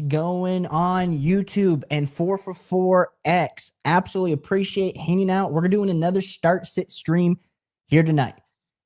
is going on YouTube and 4for4X? Absolutely appreciate hanging out. We're doing another start sit stream here tonight.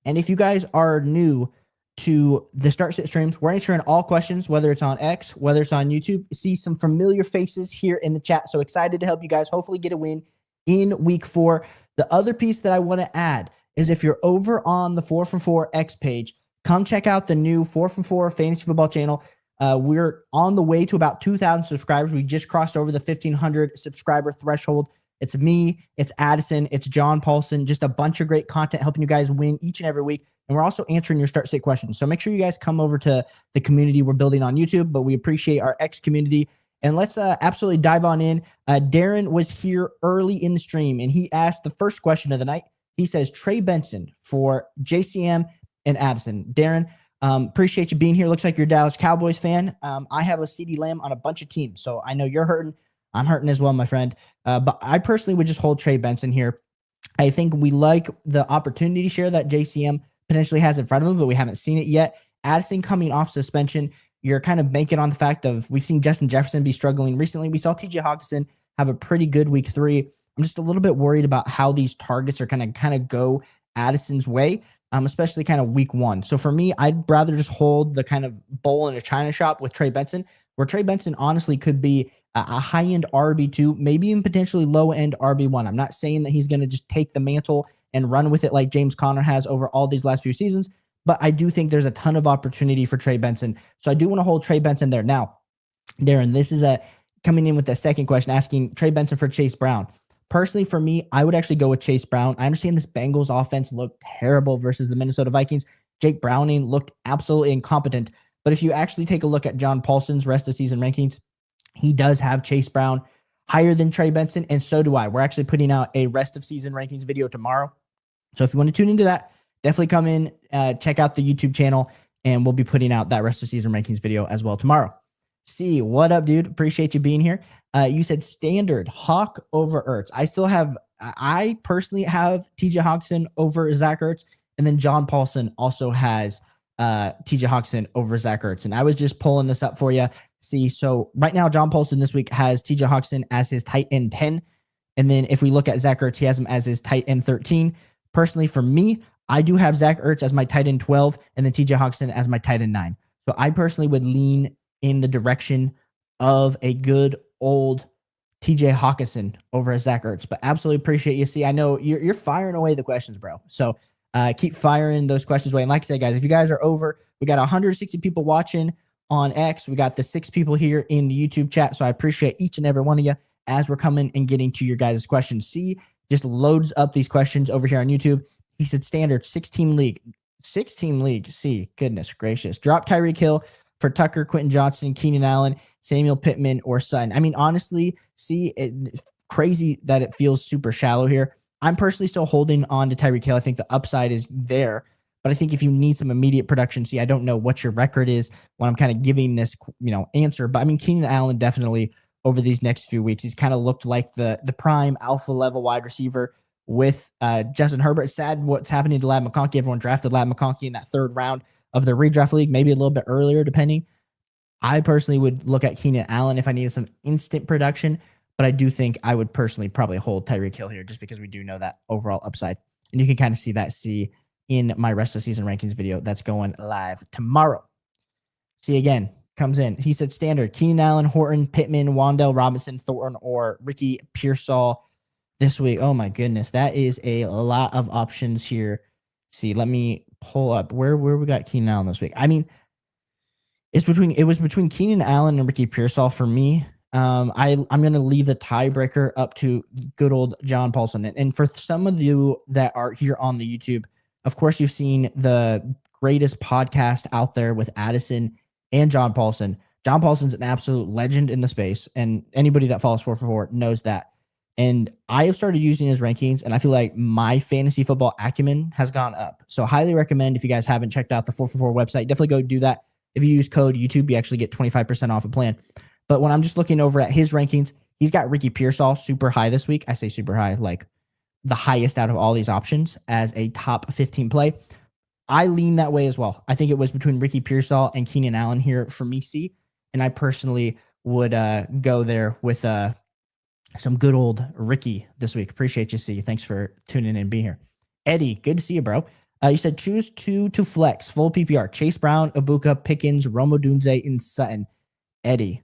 And if you guys are new to the start sit streams, we're answering all questions, whether it's on X, whether it's on YouTube. See some familiar faces here in the chat. So excited to help you guys hopefully get a win in week 4. The other piece that I want to add is if you're over on the 4for4X page, come check out the new 4for4 fantasy football channel. We're on the way to about 2,000 subscribers. We just crossed over the 1,500 subscriber threshold. It's me, it's Addison, it's John Paulson, just a bunch of great content helping you guys win each and every week. And we're also answering your start sit questions. So make sure you guys come over to the community we're building on YouTube, but we appreciate our X community. And let's absolutely dive on in. Darren was here early in the stream, and he asked the first question of the night. He says, Trey Benson for JCM and Addison. Darren, appreciate you being here. Looks like you're a Dallas Cowboys fan. I have a CeeDee Lamb on a bunch of teams, so I know you're hurting. I'm hurting as well, my friend. But I personally would just hold Trey Benson here. I think we like the opportunity share that JCM potentially has in front of him, but we haven't seen it yet. Addison coming off suspension, you're kind of banking on the fact of we've seen Justin Jefferson be struggling recently. We saw TJ Hawkinson have a pretty good week 3. I'm just a little bit worried about how these targets are going to kind of go Addison's way, especially kind of week 1. So for me, I'd rather just hold the kind of bowl in a china shop with Trey Benson, where Trey Benson honestly could be a high-end RB2, maybe even potentially low-end RB1. I'm not saying that he's going to just take the mantle and run with it like James Conner has over all these last few seasons, but I do think there's a ton of opportunity for Trey Benson. So I do want to hold Trey Benson there. Now, Darren, this is coming in with the second question, asking Trey Benson for Chase Brown. Personally, for me, I would actually go with Chase Brown. I understand this Bengals offense looked terrible versus the Minnesota Vikings. Jake Browning looked absolutely incompetent. But if you actually take a look at John Paulson's rest of season rankings, he does have Chase Brown higher than Trey Benson, and so do I. We're actually putting out a rest of season rankings video tomorrow. So if you want to tune into that, definitely come in, check out the YouTube channel, and we'll be putting out that rest of season rankings video as well tomorrow. C, what up, dude? Appreciate you being here. You said standard Hawk over Ertz. I personally have TJ Hawkinson over Zach Ertz, and then John Paulson also has TJ Hawkinson over Zach Ertz. And I was just pulling this up for you. See, so right now, John Paulson this week has TJ Hawkinson as his tight end 10. And then if we look at Zach Ertz, he has him as his tight end 13. Personally, for me, I do have Zach Ertz as my tight end 12 and then TJ Hawkinson as my tight end 9. So I personally would lean in the direction of a good old TJ Hawkinson over Zach Ertz. But absolutely appreciate you. See, I know you're firing away the questions, bro. So keep firing those questions away. And like I said, guys, if you guys are over, we got 160 people watching on X. We got the 6 people here in the YouTube chat. So I appreciate each and every one of you as we're coming and getting to your guys' questions. See, just loads up these questions over here on YouTube. He said standard 6-team league. 6-team league. See, goodness gracious. Drop Tyreek Hill for Tucker, Quentin Johnson, Keenan Allen, Samuel Pittman, or Sutton. I mean, honestly, see, it's crazy that it feels super shallow here. I'm personally still holding on to Tyreek Hill. I think the upside is there, but I think if you need some immediate production, see, I don't know what your record is when I'm kind of giving this, answer, but I mean, Keenan Allen definitely over these next few weeks, he's kind of looked like the prime alpha level wide receiver with Justin Herbert. Sad what's happening to Ladd McConkey. Everyone drafted Ladd McConkey in that 3rd round of the redraft league, maybe a little bit earlier, depending. I personally would look at Keenan Allen if I needed some instant production, but I do think I would personally probably hold Tyreek Hill here just because we do know that overall upside. And you can kind of see that in my rest of season rankings video that's going live tomorrow. See, again, comes in. He said standard Keenan Allen, Horton, Pittman, Wan'Dale Robinson, Thornton, or Ricky Pearsall this week. Oh my goodness, that is a lot of options here. See, let me pull up where we got Keenan Allen this week. I mean, it was between Keenan Allen and Ricky Pearsall for me. I'm going to leave the tiebreaker up to good old John Paulson. And for some of you that are here on the YouTube, of course, you've seen the greatest podcast out there with Addison and John Paulson. John Paulson's an absolute legend in the space, and anybody that follows 4for4 knows that. And I have started using his rankings, and I feel like my fantasy football acumen has gone up. So highly recommend, if you guys haven't checked out the 4for4 website, definitely go do that. If you use code YouTube, you actually get 25% off a plan. But when I'm just looking over at his rankings, he's got Ricky Pearsall super high this week. I say super high, like the highest out of all these options as a top 15 play. I lean that way as well. I think it was between Ricky Pearsall and Keenan Allen here for me, C. And I personally would go there with some good old Ricky this week. Appreciate you, see. Thanks for tuning in and being here. Eddie, good to see you, bro. You said choose two to flex, full PPR. Chase Brown, Ibuka, Pickens, Romo Dunze, and Sutton. Eddie,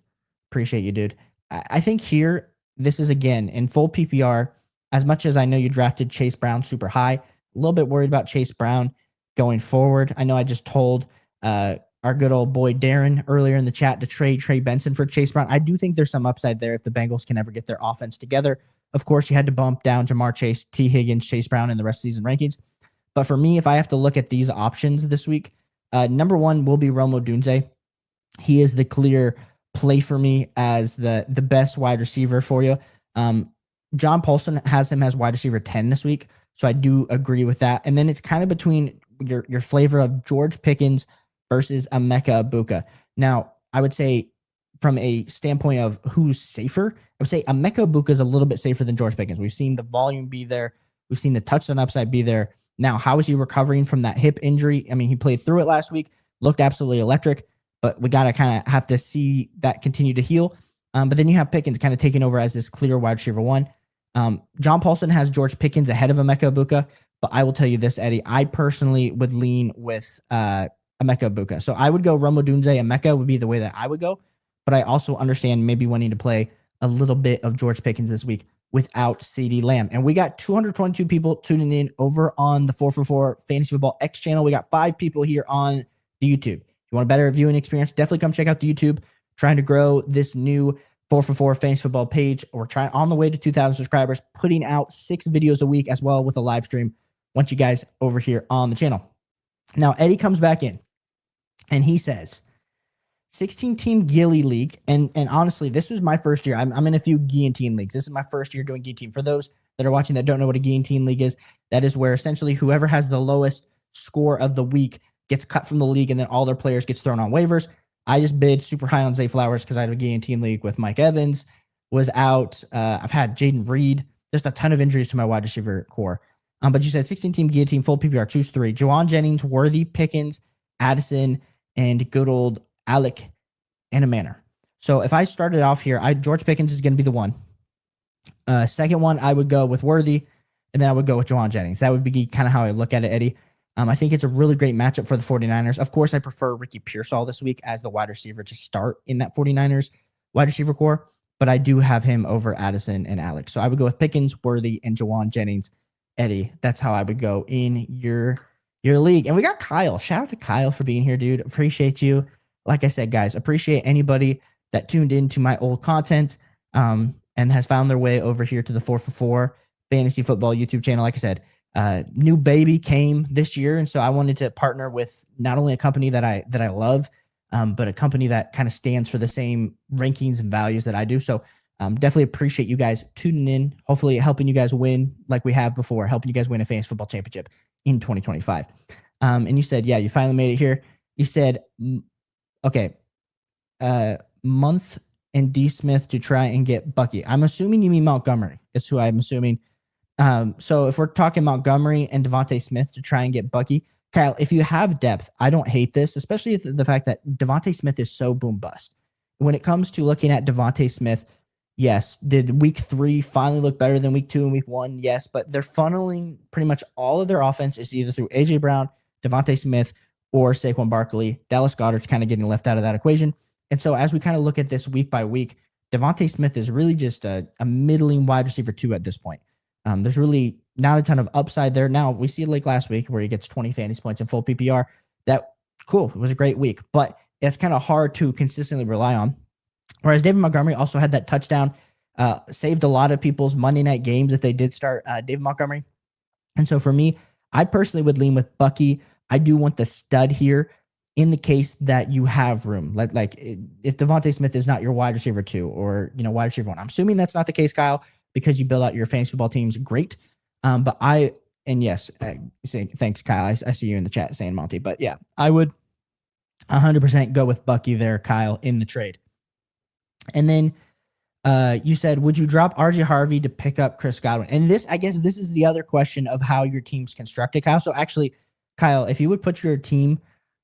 appreciate you, dude. I think here, this is again in full PPR. As much as I know you drafted Chase Brown super high, a little bit worried about Chase Brown going forward. I know I just told our good old boy Darren earlier in the chat to trade Trey Benson for Chase Brown. I do think there's some upside there if the Bengals can ever get their offense together. Of course, you had to bump down Jamar Chase, T. Higgins, Chase Brown in the rest of the season rankings. But for me, if I have to look at these options this week, number one will be Romo Dunze. He is the clear play for me as the best wide receiver for you. John Paulson has him as wide receiver 10 this week, so I do agree with that. And then it's kind of between your flavor of George Pickens versus Emeka Ibuka. Now, I would say from a standpoint of who's safer, I would say Emeka Ibuka is a little bit safer than George Pickens. We've seen the volume be there. We've seen the touchdown upside be there. Now, how is he recovering from that hip injury? I mean, he played through it last week, looked absolutely electric, but we got to kind of have to see that continue to heal. But then you have Pickens kind of taking over as this clear wide receiver one. John Paulson has George Pickens ahead of Emeka Ibuka, but I will tell you this, Eddie, I personally would lean with Emeka Ibuka. So I would go Romo Dunze. Emeka would be the way that I would go, but I also understand maybe wanting to play a little bit of George Pickens this week without CeeDee Lamb. And we got 222 people tuning in over on the 4for4 Fantasy Football X channel. We got 5 people here on the YouTube. If you want a better viewing experience, definitely come check out the YouTube. Trying to grow this new 4for4 Fantasy Football page. We're trying on the way to 2,000 subscribers, putting out 6 videos a week as well with a live stream. Want you guys over here on the channel. Now, Eddie comes back in and he says, 16-team Gilly League. And honestly, this was my first year. I'm in a few Guillotine leagues. This is my first year doing Guillotine. For those that are watching that don't know what a Guillotine league is, that is where essentially whoever has the lowest score of the week gets cut from the league and then all their players gets thrown on waivers. I just bid super high on Zay Flowers because I had a Guillotine league with Mike Evans, was out. I've had Jaden Reed. Just a ton of injuries to my wide receiver core. But you said 16-team Guillotine, full PPR, choose 3. Juwan Jennings, Worthy, Pickens, Addison, and good old Alec and a Manor. So if I started off here, George Pickens is going to be the one. Second one, I would go with Worthy, and then I would go with Juwan Jennings. That would be kind of how I look at it, Eddie. I think it's a really great matchup for the 49ers. Of course, I prefer Ricky Pearsall this week as the wide receiver to start in that 49ers wide receiver core, but I do have him over Addison and Alex. So I would go with Pickens, Worthy, and Juwan Jennings. Eddie, that's how I would go in your league. And we got Kyle. Shout out to Kyle for being here, dude. Appreciate you. Like I said, guys, appreciate anybody that tuned into my old content and has found their way over here to the 4for4 Fantasy Football YouTube channel. Like I said, new baby came this year, and so I wanted to partner with not only a company that I love, but a company that kind of stands for the same rankings and values that I do. So definitely appreciate you guys tuning in, hopefully helping you guys win like we have before, helping you guys win a fantasy football championship in 2025. And you said, yeah, you finally made it here. You said, okay, month and D Smith to try and get Bucky. I'm assuming you mean Montgomery is who I'm assuming. So if we're talking Montgomery and Devontae Smith to try and get Bucky, Kyle, if you have depth, I don't hate this, especially the fact that Devontae Smith is so boom bust. When it comes to looking at Devontae Smith, yes, did week 3 finally look better than week 2 and week 1? Yes, but they're funneling pretty much all of their offense is either through AJ Brown, Devontae Smith, or Saquon Barkley. Dallas Goedert's kind of getting left out of that equation. And so as we kind of look at this week by week, Devontae Smith is really just a middling wide receiver 2 at this point. There's really not a ton of upside there. Now, we see like last week where he gets 20 fantasy points in full PPR. That, cool, it was a great week, but it's kind of hard to consistently rely on. Whereas David Montgomery also had that touchdown, saved a lot of people's Monday night games if they did start David Montgomery. And so for me, I personally would lean with Bucky. I do want the stud here in the case that you have room. Like if Devontae Smith is not your wide receiver 2 or, wide receiver 1. I'm assuming that's not the case, Kyle, because you build out your fantasy football teams great. Yes, thanks, Kyle. I see you in the chat saying Monty, but yeah, I would 100% go with Bucky there, Kyle, in the trade. And then you said, would you drop RJ Harvey to pick up Chris Godwin? And I guess this is the other question of how your team's constructed, Kyle. So actually, Kyle, if you would put your team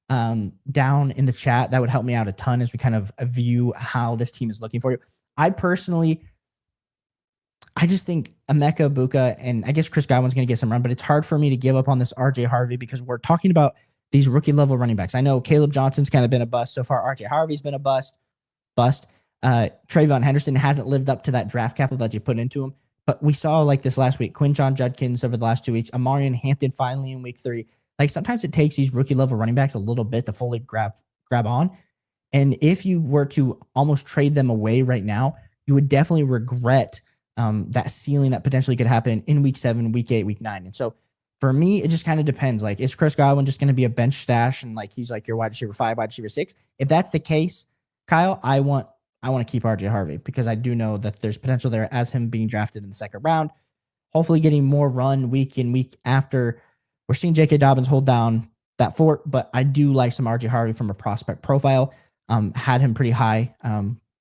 down in the chat. That would help me out a ton as we kind of view how this team is looking for you. I just think Emeka Buka and I guess Chris Godwin's going to get some run, but it's hard for me to give up on this RJ Harvey because we're talking about these rookie level running backs. I know Caleb Johnson's kind of been a bust so far. RJ Harvey's been a bust. Trayvon Henderson hasn't lived up to that draft capital that you put into him. But we saw like this last week, Quinton Judkins over the last 2 weeks, Amarian Hampton finally in week 3. Like sometimes it takes these rookie level running backs a little bit to fully grab on. And if you were to almost trade them away right now, you would definitely regret that ceiling that potentially could happen in week 7, week 8, week 9. And so for me, it just kind of depends. Like, is Chris Godwin just going to be a bench stash and like he's like your wide receiver 5, wide receiver 6? If that's the case, Kyle, I want to keep RJ Harvey because I do know that there's potential there as him being drafted in the 2nd round, hopefully getting more run week in, week after. We're seeing J.K. Dobbins hold down that fort, but I do like some RJ Harvey from a prospect profile. Had him pretty high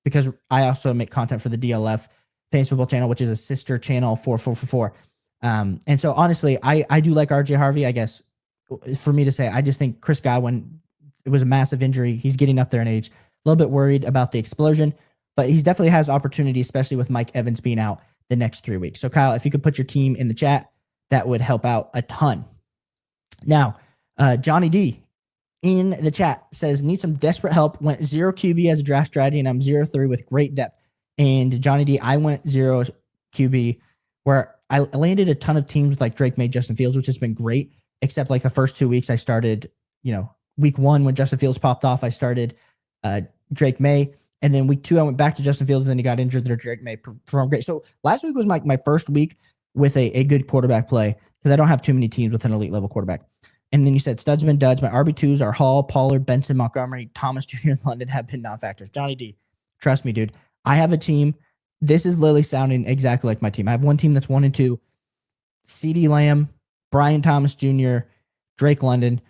because I also make content for the DLF Fantasy Football channel, which is a sister channel for 444. And so honestly, I do like RJ Harvey. I guess for me to say, I just think Chris Godwin, it was a massive injury. He's getting up there in age. A little bit worried about the explosion, but he definitely has opportunity, especially with Mike Evans being out the next 3 weeks. So Kyle, if you could put your team in the chat, that would help out a ton. Now, Johnny D in the chat says, need some desperate help. Went 0 QB as a draft strategy, and I'm 0-3 with great depth. And Johnny D, I went 0 QB, where I landed a ton of teams with like Drake May, Justin Fields, which has been great, except like the first 2 weeks I started, week 1 when Justin Fields popped off, I started Drake May. And then week 2, I went back to Justin Fields, and then he got injured. There, Drake May performed great. So last week was my first week with a good quarterback play because I don't have too many teams with an elite level quarterback. And then you said studs have been duds. My RB2s are Hall, Pollard, Benson, Montgomery, Thomas Jr., and London have been non-factors. Johnny D, trust me, dude. I have a team. This is literally sounding exactly like my team. I have one team that's 1-2. CeeDee Lamb, Brian Thomas Jr., Drake London.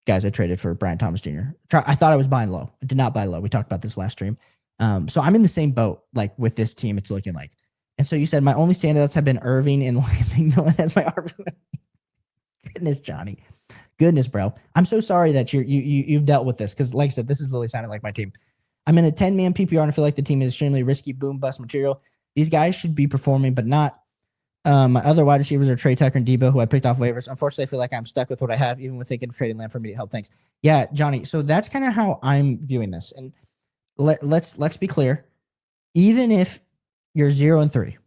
Guys, I traded for Brian Thomas Jr. I thought I was buying low. I did not buy low. We talked about this last stream. So I'm in the same boat like with this team, it's looking like. And so you said my only standouts have been Irving and Lamping. No one has my RB. Goodness, Johnny. Goodness, bro. I'm so sorry that you've dealt with this because, like I said, this is literally sounding like my team. I'm in a 10-man PPR and I feel like the team is extremely risky, boom, bust material. These guys should be performing, but not. My other wide receivers are Trey Tucker and Debo, who I picked off waivers. Unfortunately, I feel like I'm stuck with what I have, even with thinking of trading Lamb for immediate help. Thanks. Yeah, Johnny. So that's kind of how I'm viewing this. And let's be clear. Even if you're 0-3,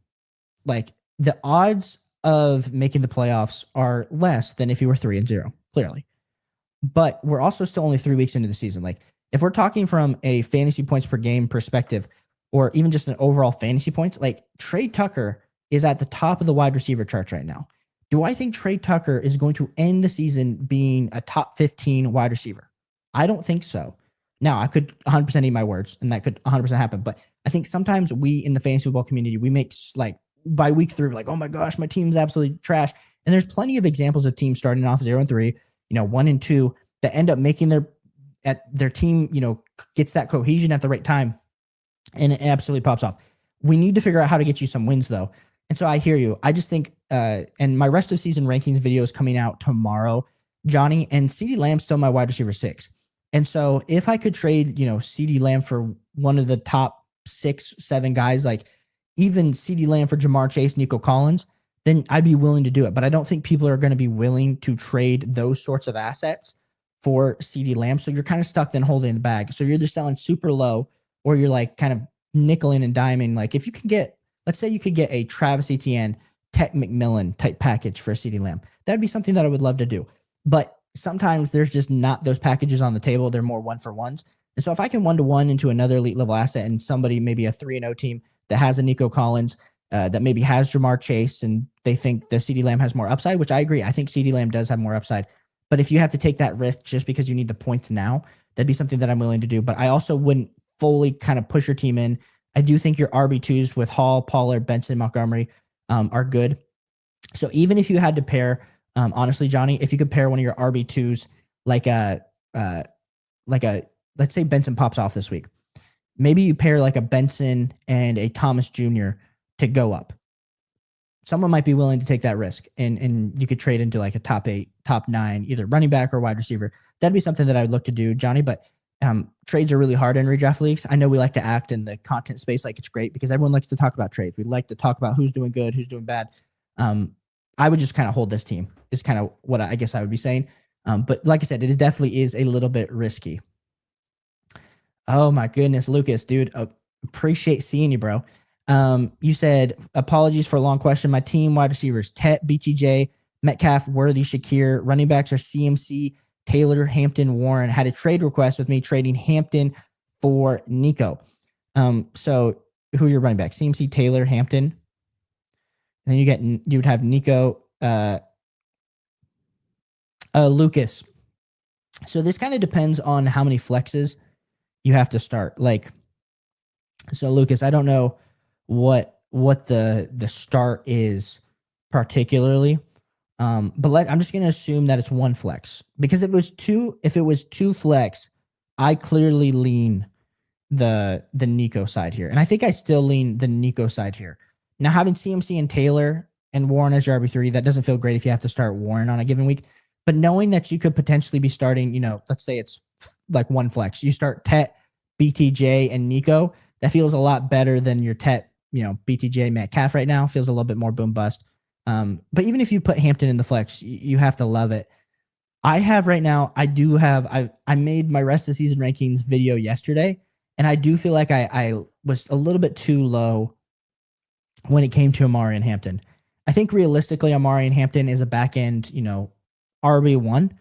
like the odds of making the playoffs are less than if you were 3-0, clearly. But we're also still only 3 weeks into the season. Like if we're talking from a fantasy points per game perspective, or even just an overall fantasy points, like Trey Tucker is at the top of the wide receiver charts right now. Do I think Trey Tucker is going to end the season being a top 15 wide receiver? I don't think so. Now, I could 100% eat my words, and that could 100% happen. But I think sometimes we in the fantasy football community, we make like by week 3, like, oh my gosh, my team's absolutely trash. And there's plenty of examples of teams starting off 0-3, 1-2 that end up making their team, gets that cohesion at the right time, and it absolutely pops off. We need to figure out how to get you some wins, though. And so I hear you. I just think, and my rest of season rankings video is coming out tomorrow, Johnny, and CeeDee Lamb's still my wide receiver 6. And so if I could trade, CeeDee Lamb for one of the top 6, 7 guys, like even CeeDee Lamb for Jamar Chase, Nico Collins, then I'd be willing to do it. But I don't think people are going to be willing to trade those sorts of assets for CeeDee Lamb. So you're kind of stuck then holding the bag. So you're either selling super low or you're like kind of nickeling and diming. Like if you can get, let's say you could get a Travis Etienne, Tech McMillan type package for CeeDee Lamb. That'd be something that I would love to do. But sometimes there's just not those packages on the table. They're more 1-for-1s. And so if I can 1-to-1 into another elite level asset and somebody, maybe a 3-0 team that has a Nico Collins, that maybe has Jamar Chase, and they think the CeeDee Lamb has more upside, which I agree. I think CeeDee Lamb does have more upside. But if you have to take that risk just because you need the points now, that'd be something that I'm willing to do. But I also wouldn't fully kind of push your team in. I do think your RB2s with Hall, Pollard, Benson, Montgomery are good. So even if you had to pair, honestly, Johnny, if you could pair one of your RB2s like a, let's say Benson pops off this week. Maybe you pair like a Benson and a Thomas Jr. to go up. someone might be willing to take that risk, and you could trade into like a top 8, top 9, either running back or wide receiver. That'd be something that I'd look to do, Johnny. But trades are really hard in redraft leagues. I know we like to act in the content space like it's great because everyone likes to talk about trades. We like to talk about who's doing good, who's doing bad. I would just kind of hold this team is kind of what I guess I would be saying. But like I said, it definitely is a little bit risky. Oh my goodness, Lucas, dude, appreciate seeing you, bro. You said, apologies for a long question. My team wide receivers, Tet, BTJ, Metcalf, Worthy, Shakir. Running backs are CMC, Taylor, Hampton, Warren. Had a trade request with me trading Hampton for Nico. So who are your running backs? CMC, Taylor, Hampton. And then you would have Nico, Lucas. So this kind of depends on how many flexes you have to start. Like, so Lucas, I don't know what the start is particularly. But I'm just going to assume that it's one flex, because if it was two flex, I clearly lean the Nico side here. And I think I still lean the Nico side here. Now, having CMC and Taylor and Warren as your RB3, that doesn't feel great if you have to start Warren on a given week. But knowing that you could potentially be starting, let's say it's like one flex. You start Tet, BTJ, and Nico. That feels a lot better than your Tet, BTJ, Metcalf right now. Feels a little bit more boom bust. But even if you put Hampton in the flex, you have to love it. I have right now, I made my rest of the season rankings video yesterday, and I do feel like I was a little bit too low when it came to Amari and Hampton. I think realistically, Amari and Hampton is a back end, RB1.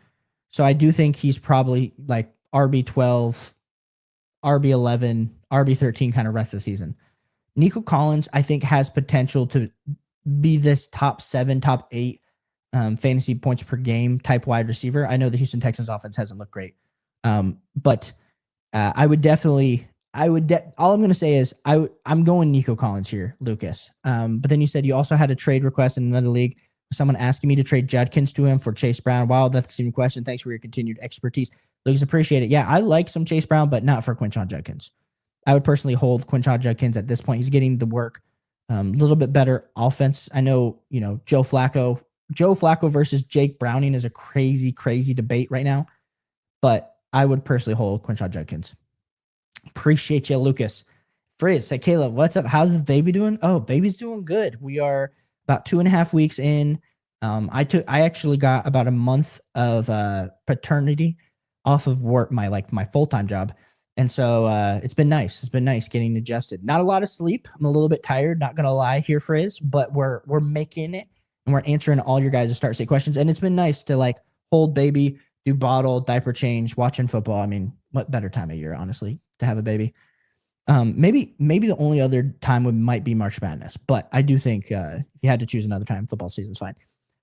So I do think he's probably like RB12, RB11, RB13 kind of rest of the season. Nico Collins, I think, has potential to be this top 7, top 8 fantasy points per game type wide receiver. I know the Houston Texans offense hasn't looked great. But I would definitely, all I'm going to say is I'm going Nico Collins here, Lucas. But then you said you also had a trade request in another league. Someone asking me to trade Judkins to him for Chase Brown. Wow, that's the same question. Thanks for your continued expertise. Lucas, appreciate it. Yeah, I like some Chase Brown, but not for Quinshon Judkins. I would personally hold Quinshon Judkins at this point. He's getting the work. A little bit better offense. I know, Joe Flacco versus Jake Browning is a crazy, crazy debate right now, but I would personally hold Quinshon Judkins. Appreciate you, Lucas. Fritz, say, Caleb, what's up? How's the baby doing? Oh, baby's doing good. We are about 2.5 weeks in. I actually got about a month of paternity off of work, my full-time job. And so it's been nice. It's been nice getting adjusted. Not a lot of sleep. I'm a little bit tired, not going to lie here, Frizz, but we're making it, and we're answering all your guys' start state questions. And it's been nice to hold baby, do bottle, diaper change, watching football. I mean, what better time of year, honestly, to have a baby? Maybe the only other time might be March Madness, but I do think if you had to choose another time, football season's fine.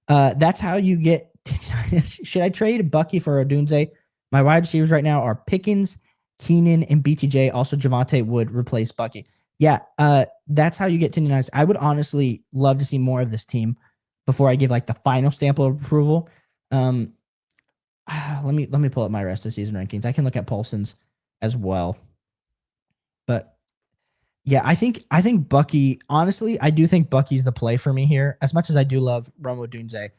That's how you get. Should I trade Bucky for Odunze? My wide receivers right now are Pickens, Keenan, and BTJ. Also, Javonte would replace Bucky. Yeah, that's how you get to 99. I would honestly love to see more of this team before I give the final stamp of approval. Let me pull up my rest of season rankings. I can look at Paulson's as well. But yeah, I think Bucky, honestly, I do think Bucky's the play for me here. As much as I do love Rome Odunze,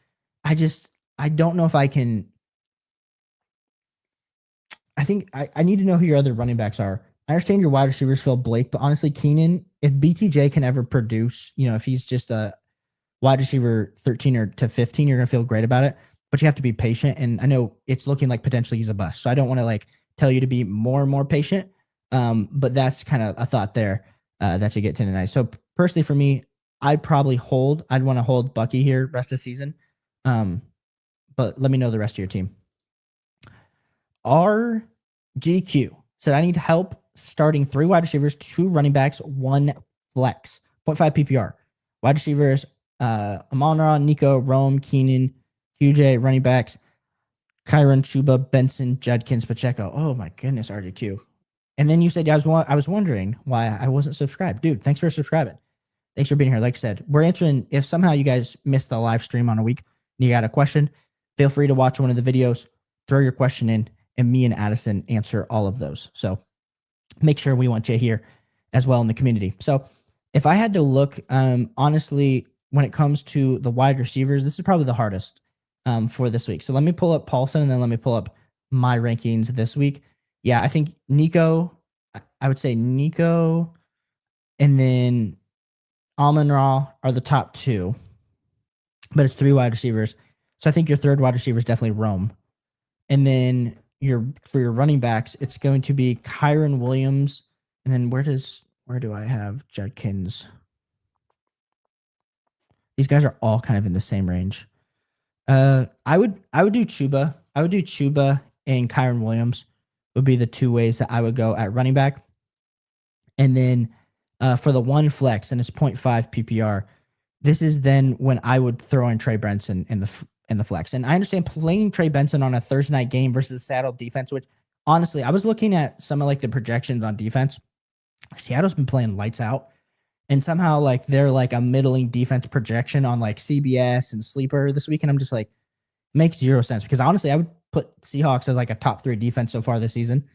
I don't know if I can. I think I need to know who your other running backs are. I understand your wide receivers, Phil Blake, but honestly, Keenan, if BTJ can ever produce, if he's just a wide receiver 13 or to 15, you're going to feel great about it. But you have to be patient. And I know it's looking like potentially he's a bust. So I don't want to tell you to be more and more patient. But that's kind of a thought there that you get to tonight. So personally for me, I'd want to hold Bucky here rest of the season. But let me know the rest of your team. RGQ said, I need help starting 3 wide receivers, 2 running backs, 1 flex, 0.5 PPR. Wide receivers, Amon-Ra, Nico, Rome, Keenan, QJ, running backs, Kyron, Chuba, Benson, Judkins, Pacheco. Oh my goodness, RGQ. And then you said, I was wondering why I wasn't subscribed. Dude, thanks for subscribing. Thanks for being here. Like I said, we're answering, if somehow you guys missed the live stream on a week and you got a question, feel free to watch one of the videos, throw your question in, and me and Addison answer all of those. So make sure we want you here as well in the community. So if I had to look, honestly, when it comes to the wide receivers, this is probably the hardest for this week. So let me pull up Paulson and then let me pull up my rankings this week. Yeah, I think Nico, I would say Nico and then Amon-Ra are the top two, but it's 3 wide receivers. So I think your third wide receiver is definitely Rome. And then for your running backs, it's going to be Kyron Williams. And then where do I have Judkins? These guys are all kind of in the same range. I would do Chuba. I would do Chuba and Kyron Williams would be the 2 ways that I would go at running back. And then for the one flex, and it's 0.5 PPR, this is then when I would throw in Trey Benson in the flex. And I understand playing Trey Benson on a Thursday night game versus Seattle defense, which honestly, I was looking at some of like the projections on defense. Seattle's been playing lights out. And somehow like they're like a middling defense projection on like CBS and Sleeper this week. And I'm just like, makes 0 sense because honestly, I would put Seahawks as like a top 3 defense so far this season.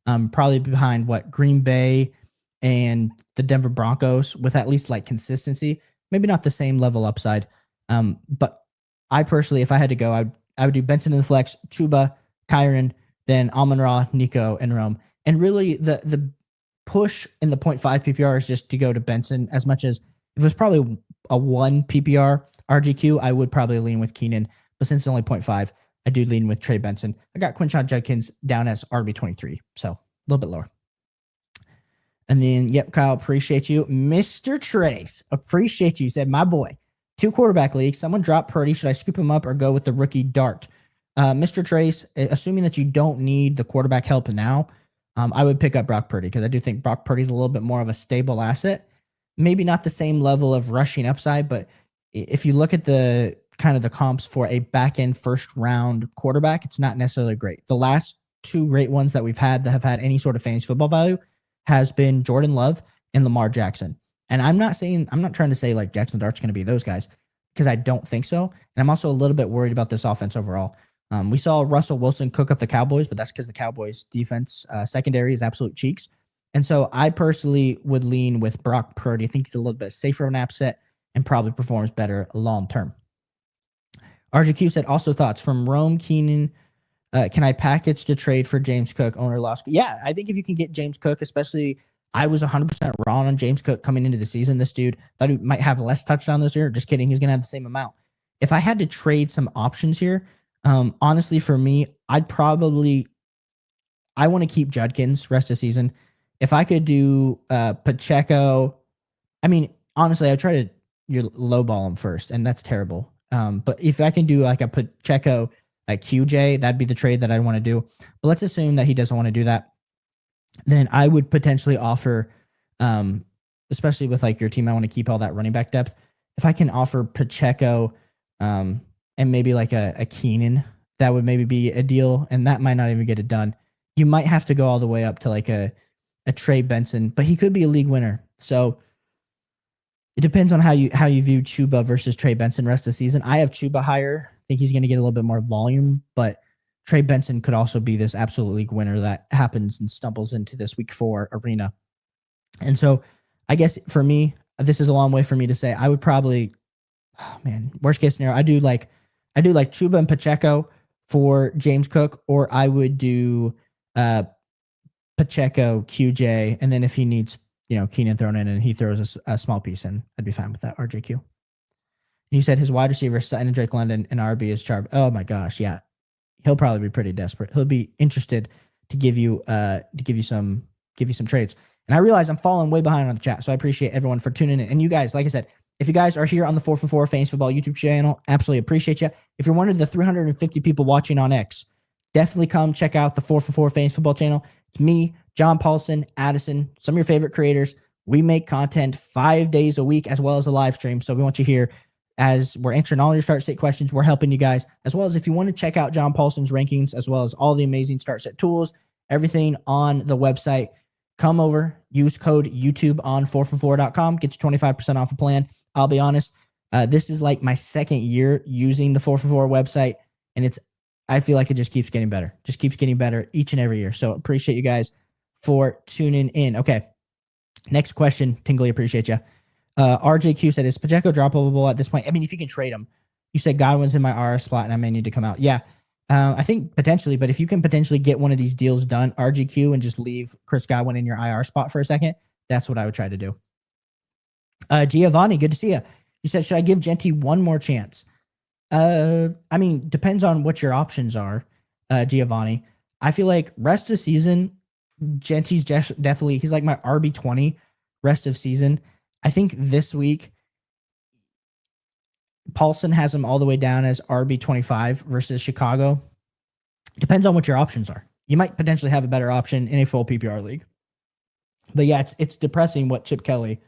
Probably behind what Green Bay and the Denver Broncos with at least like consistency, maybe not the same level upside. But I personally, if I had to go, I would do Benson in the flex, Chuba, Kyron, then Amon-Ra, Nico, and Rome. And really the push in the 0.5 PPR is just to go to Benson as much as if it was probably a 1 PPR RGQ, I would probably lean with Keenan. But since it's only 0.5, I do lean with Trey Benson. I got Quinshon Judkins down as RB23, so a little bit lower. And then, yep, Kyle, appreciate you. Mr. Trace, appreciate you. Said, my boy, 2 quarterback leagues. Someone dropped Purdy. Should I scoop him up or go with the rookie Dart? Mr. Trace, assuming that you don't need the quarterback help now, I would pick up Brock Purdy because I do think Brock Purdy is a little bit more of a stable asset. Maybe not the same level of rushing upside, but if you look at the kind of the comps for a back-end first-round quarterback, it's not necessarily great. The last 2 great ones that we've had that have had any sort of fantasy football value has been Jordan Love and Lamar Jackson. And I'm not trying to say like Jackson Dart's going to be those guys because I don't think so. And I'm also a little bit worried about this offense overall. We saw Russell Wilson cook up the Cowboys, but that's because the Cowboys defense secondary is absolute cheeks. And so I personally would lean with Brock Purdy. I think he's a little bit safer of an asset and probably performs better long term. RGQ said also thoughts from Rome Keenan. Can I package to trade for James Cook, owner lost? Yeah, I think if you can get James Cook, especially I was 100% wrong on James Cook coming into the season. This dude thought he might have less touchdown this year. Just kidding. He's going to have the same amount. If I had to trade some options here, honestly, for me, I want to keep Judkins rest of season. If I could do Pacheco, I mean, honestly, I try to lowball him first, and that's terrible. But if I can do like a Pacheco, like QJ, that'd be the trade that I want to do. But let's assume that he doesn't want to do that. Then I would potentially offer, especially with like your team, I want to keep all that running back depth. If I can offer Pacheco, and maybe like a Keenan, that would maybe be a deal, and that might not even get it done. You might have to go all the way up to like a Trey Benson, but he could be a league winner. So it depends on how you view Chuba versus Trey Benson rest of the season. I have Chuba higher. I think he's going to get a little bit more volume, but Trey Benson could also be this absolute league winner that happens and stumbles into this week 4 arena. And so I guess for me, this is a long way for me to say I would probably, worst case scenario, I do like Chuba and Pacheco for James Cook, or I would do Pacheco, QJ, and then if he needs, Keenan thrown in and he throws a small piece in, I'd be fine with that. RJQ. And you said his wide receiver, Sutton and Drake London, and RB is Charb. Oh my gosh, yeah. He'll probably be pretty desperate. He'll be interested to give you some trades. And I realize I'm falling way behind on the chat, so I appreciate everyone for tuning in. And you guys, like I said, if you guys are here on the 4for4 Fantasy Football YouTube channel, absolutely appreciate you. If you're one of the 350 people watching on X, definitely come check out the 4for4 Fantasy Football channel. It's me, John Paulson, Addison, some of your favorite creators. We make content 5 days a week as well as a live stream. So we want you here as we're answering all your start set questions. We're helping you guys, as well as if you want to check out John Paulson's rankings, as well as all the amazing start set tools, everything on the website. Come over, use code YouTube on 4for4.com, get you 25% off a plan. I'll be honest, this is like my second year using the 4for4 website, and I feel like it just keeps getting better. Just keeps getting better each and every year. So appreciate you guys for tuning in. Okay, next question. Tingley, appreciate you. RJQ said, is Pacheco droppable at this point? I mean, if you can trade him. You said Godwin's in my RR spot and I may need to come out. Yeah, I think potentially, but if you can potentially get one of these deals done, RGQ, and just leave Chris Godwin in your IR spot for a second, that's what I would try to do. Giovanni, good to see you. You said, should I give Genty one more chance? I mean, depends on what your options are, Giovanni. I feel like rest of season, Genty's definitely, he's like my RB20 rest of season. I think this week, Paulson has him all the way down as RB25 versus Chicago. Depends on what your options are. You might potentially have a better option in a full PPR league. But yeah, it's depressing what Chip Kelly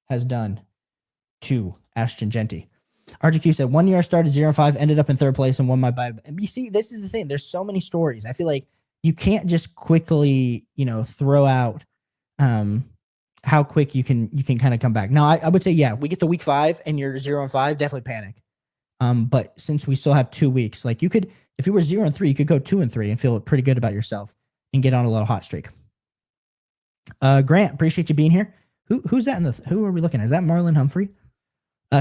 has done to Ashton Genty. RGQ said, 1 year I started 0-5, ended up in third place and won my buy. And you see, this is the thing. There's so many stories. I feel like you can't just quickly, throw out how quick you can kind of come back. Now, I would say, yeah, we get to week 5 and you're 0-5, definitely panic. But since we still have 2 weeks, like you could, if you were 0-3, you could go 2-3 and feel pretty good about yourself and get on a little hot streak. Grant, appreciate you being here. Who's that who are we looking at? Is that Marlon Humphrey?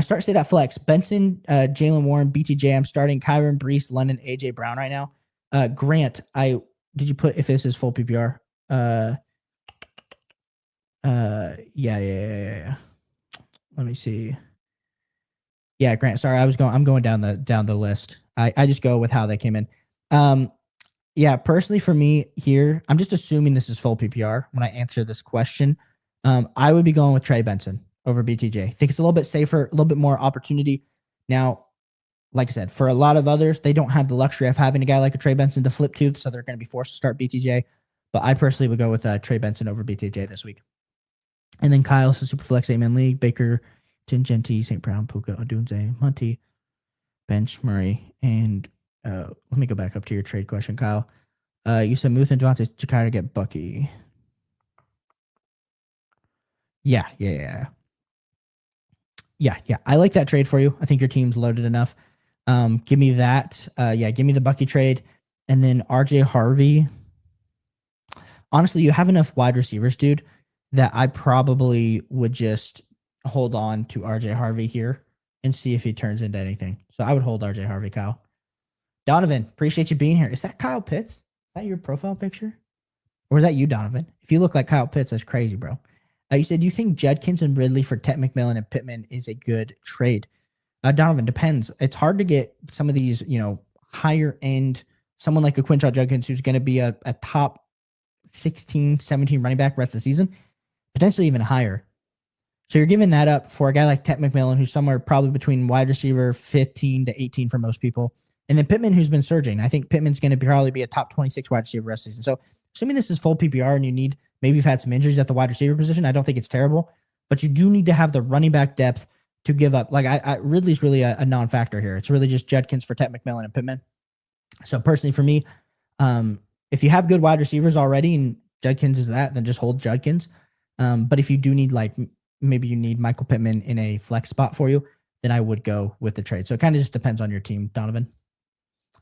Start state at flex. Benson, Jalen Warren, BTJ. I'm starting Kyron Brees, London, AJ Brown right now. Grant, did you put if this is full PPR? Yeah. Let me see. Yeah, Grant. Sorry, I'm going down the list. I just go with how they came in. Yeah, personally for me here, I'm just assuming this is full PPR when I answer this question. I would be going with Trey Benson over BTJ. I think it's a little bit safer, a little bit more opportunity. Now, like I said, for a lot of others, they don't have the luxury of having a guy like a Trey Benson to flip to, so they're going to be forced to start BTJ. But I personally would go with Trey Benson over BTJ this week. And then Kyle, so Superflex 8-man league, Baker, Genty, St. Brown, Puka, Odunze, Monty, Bench, Murray, and let me go back up to your trade question, Kyle. You said Muth and Devontae to kind of get Bucky. Yeah. I like that trade for you. I think your team's loaded enough. Give me that. Give me the Bucky trade. And then RJ Harvey. Honestly, you have enough wide receivers, dude, that I probably would just hold on to RJ Harvey here and see if he turns into anything. So I would hold RJ Harvey, Kyle. Donovan, appreciate you being here. Is that Kyle Pitts? Is that your profile picture? Or is that you, Donovan? If you look like Kyle Pitts, that's crazy, bro. You said, do you think Judkins and Ridley for Ted McMillan and Pittman is a good trade? Donovan, depends. It's hard to get some of these, higher end, someone like a Quinshot Judkins who's going to be a top 16, 17 running back rest of the season, potentially even higher. So you're giving that up for a guy like Ted McMillan, who's somewhere probably between wide receiver 15 to 18 for most people. And then Pittman, who's been surging. I think Pittman's going to probably be a top 26 wide receiver rest of the season. So assuming this is full PPR and maybe you've had some injuries at the wide receiver position, I don't think it's terrible, but you do need to have the running back depth to give up. Like Ridley's really a non-factor here. It's really just Judkins for Ted McMillan and Pittman. So personally for me, if you have good wide receivers already and Judkins is that, then just hold Judkins. But if you do need maybe you need Michael Pittman in a flex spot for you, then I would go with the trade. So it kind of just depends on your team, Donovan.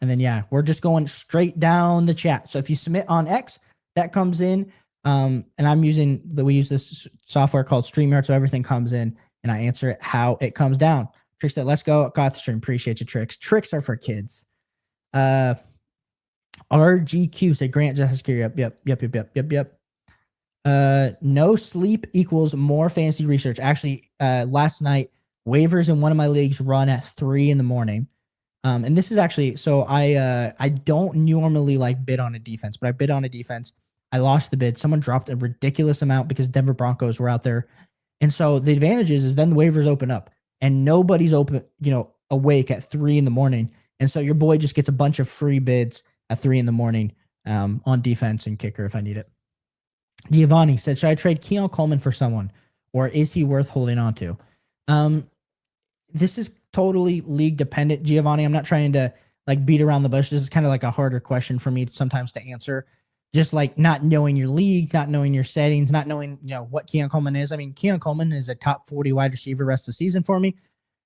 And then, we're just going straight down the chat. So if you submit on X, that comes in. And we use this software called StreamYard. So everything comes in and I answer it how it comes down. Trix said, let's go. Got the stream. Appreciate you, Trix. Tricks are for kids. RGQ said, Grant Jessica. Yep. No sleep equals more fantasy research. Actually, last night, waivers in one of my leagues run at 3 a.m. And this is actually, so I don't normally bid on a defense, but I bid on a defense. I lost the bid. Someone dropped a ridiculous amount because Denver Broncos were out there. And so the advantage is then the waivers open up and nobody's awake at 3 a.m. And so your boy just gets a bunch of free bids at 3 a.m. On defense and kicker if I need it. Giovanni said, should I trade Keon Coleman for someone or is he worth holding on to? This is totally league dependent, Giovanni. I'm not trying to beat around the bush. This is kind of a harder question for me sometimes to answer. Just not knowing your league, not knowing your settings, not knowing, what Keon Coleman is. I mean, Keon Coleman is a top 40 wide receiver rest of the season for me.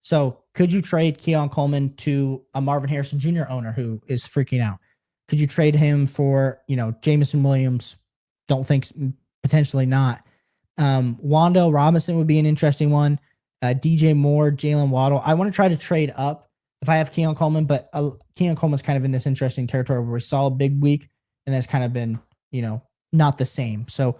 So could you trade Keon Coleman to a Marvin Harrison Jr. owner who is freaking out? Could you trade him for, Jameson Williams? Don't think, potentially not. Wandale Robinson would be an interesting one. DJ Moore, Jalen Waddle. I want to try to trade up if I have Keon Coleman, but Keon Coleman's kind of in this interesting territory where we saw a big week and that's kind of been, not the same. So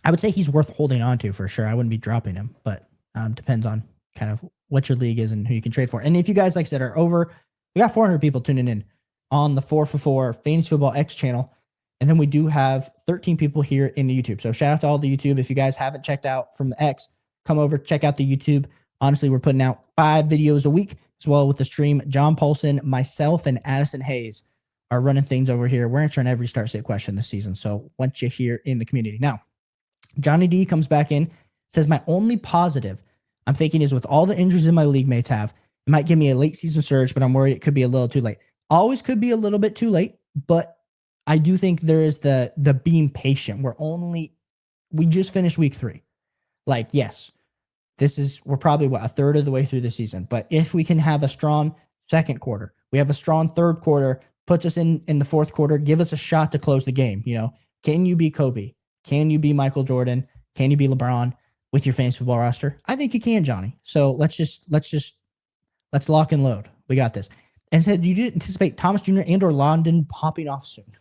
I would say he's worth holding on to for sure. I wouldn't be dropping him, but depends on kind of what your league is and who you can trade for. And if you guys, like I said, are over, we got 400 people tuning in on the 4for4 Fantasy Football X channel. And then we do have 13 people here in the YouTube. So shout out to all the YouTube. If you guys haven't checked out from the X, come over, check out the YouTube. Honestly, we're putting out 5 videos a week as well with the stream. John Paulson, myself, and Addison Hayes are running things over here. We're answering every start sit question this season. So once you're here in the community. Now, Johnny D comes back in, says, my only positive I'm thinking is with all the injuries in my league mates have, it might give me a late season surge, but I'm worried it could be a little too late. Always could be a little bit too late, but I do think there is the being patient. We just finished week 3. Like, yes, we're probably a third of the way through the season. But if we can have a strong second quarter, we have a strong third quarter, puts us in the fourth quarter, give us a shot to close the game. Can you be Kobe? Can you be Michael Jordan? Can you be LeBron with your fantasy football roster? I think you can, Johnny. So let's lock and load. We got this. And said, you did anticipate Thomas Jr. and or London popping off soon.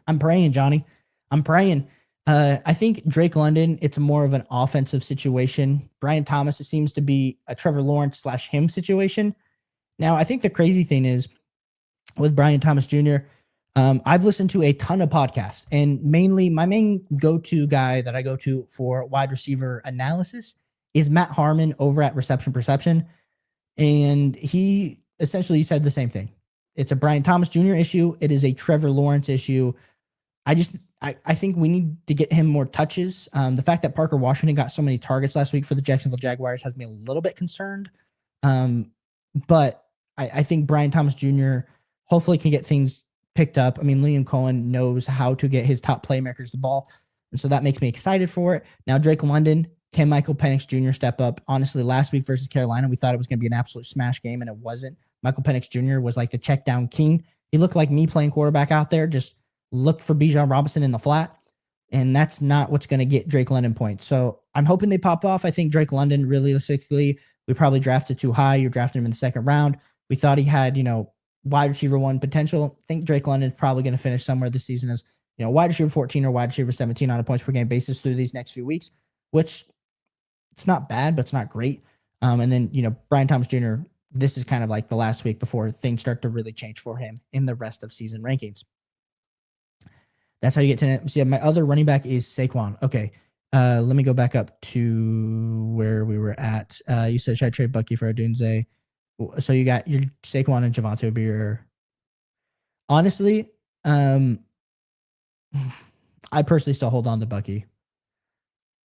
I'm praying, Johnny. I'm praying. I think Drake London, it's more of an offensive situation. Brian Thomas, it seems to be a Trevor Lawrence / him situation. Now, I think the crazy thing is with Brian Thomas Jr., I've listened to a ton of podcasts, and mainly my main go-to guy that I go to for wide receiver analysis is Matt Harmon over at Reception Perception. And he essentially said the same thing. It's a Brian Thomas Jr. issue. It is a Trevor Lawrence issue. I think we need to get him more touches. The fact that Parker Washington got so many targets last week for the Jacksonville Jaguars has me a little bit concerned. But I think Brian Thomas Jr. hopefully can get things picked up. I mean, Liam Cohen knows how to get his top playmakers the ball. And so that makes me excited for it. Now, Drake London, can Michael Penix Jr. step up? Honestly, last week versus Carolina, we thought it was going to be an absolute smash game, and it wasn't. Michael Penix Jr. was like the check down king. He looked like me playing quarterback out there. Just look for Bijan Robinson in the flat. And that's not what's going to get Drake London points. So I'm hoping they pop off. I think Drake London, realistically, we probably drafted too high. You're drafting him in the second round. We thought he had, wide receiver 1 potential. I think Drake London is probably going to finish somewhere this season as, wide receiver 14 or wide receiver 17 on a points per game basis through these next few weeks, which it's not bad, but it's not great. And then, Brian Thomas Jr., this is kind of like the last week before things start to really change for him in the rest of season rankings. That's how you get to see. My other running back is Saquon. Okay. Let me go back up to where we were at. You said, should I trade Bucky for Odunze? So you got your Saquon and Javonte will be your. Honestly, I personally still hold on to Bucky.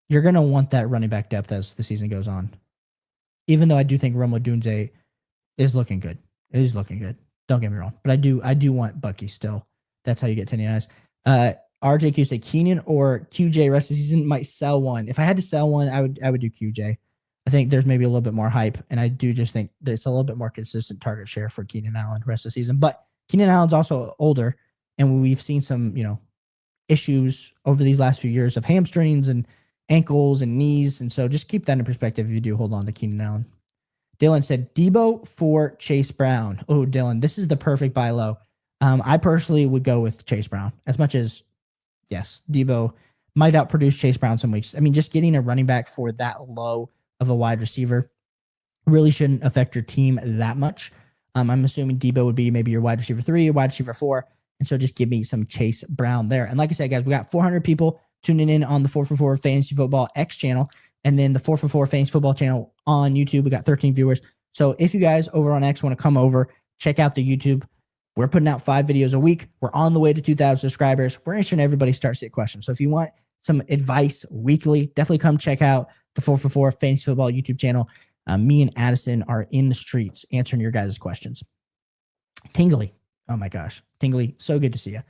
You're going to want that running back depth as the season goes on. Even though I do think Rome Odunze is looking good. It is looking good. Don't get me wrong. But I do want Bucky still. That's how you get 10 eyes. RJQ say Keenan or QJ rest of the season. Might sell one. If I had to sell one, I would do QJ. I think there's maybe a little bit more hype, and I do just think there's a little bit more consistent target share for Keenan Allen rest of the season. But Keenan Allen's also older, and we've seen some, issues over these last few years of hamstrings and ankles and knees, and so just keep that in perspective if you do hold on to Keenan Allen. Dylan said Debo for Chase Brown. Oh, Dylan, this is the perfect buy low. I personally would go with Chase Brown as much as, yes, Debo might outproduce Chase Brown some weeks. I mean, just getting a running back for that low of a wide receiver really shouldn't affect your team that much. I'm assuming Debo would be maybe your wide receiver 3, or wide receiver 4. And so just give me some Chase Brown there. And like I said, guys, we got 400 people tuning in on the 4for4 Fantasy Football X channel. And then the 4for4 Fantasy Football channel on YouTube. We got 13 viewers. So if you guys over on X want to come over, check out the YouTube. We're putting out 5 videos a week. We're on the way to 2,000 subscribers. We're answering everybody's start sit questions. So if you want some advice weekly, definitely come check out the 4for4 Fantasy Football YouTube channel. Me and Addison are in the streets answering your guys' questions. Tingly. Oh my gosh. Tingly. So good to see you.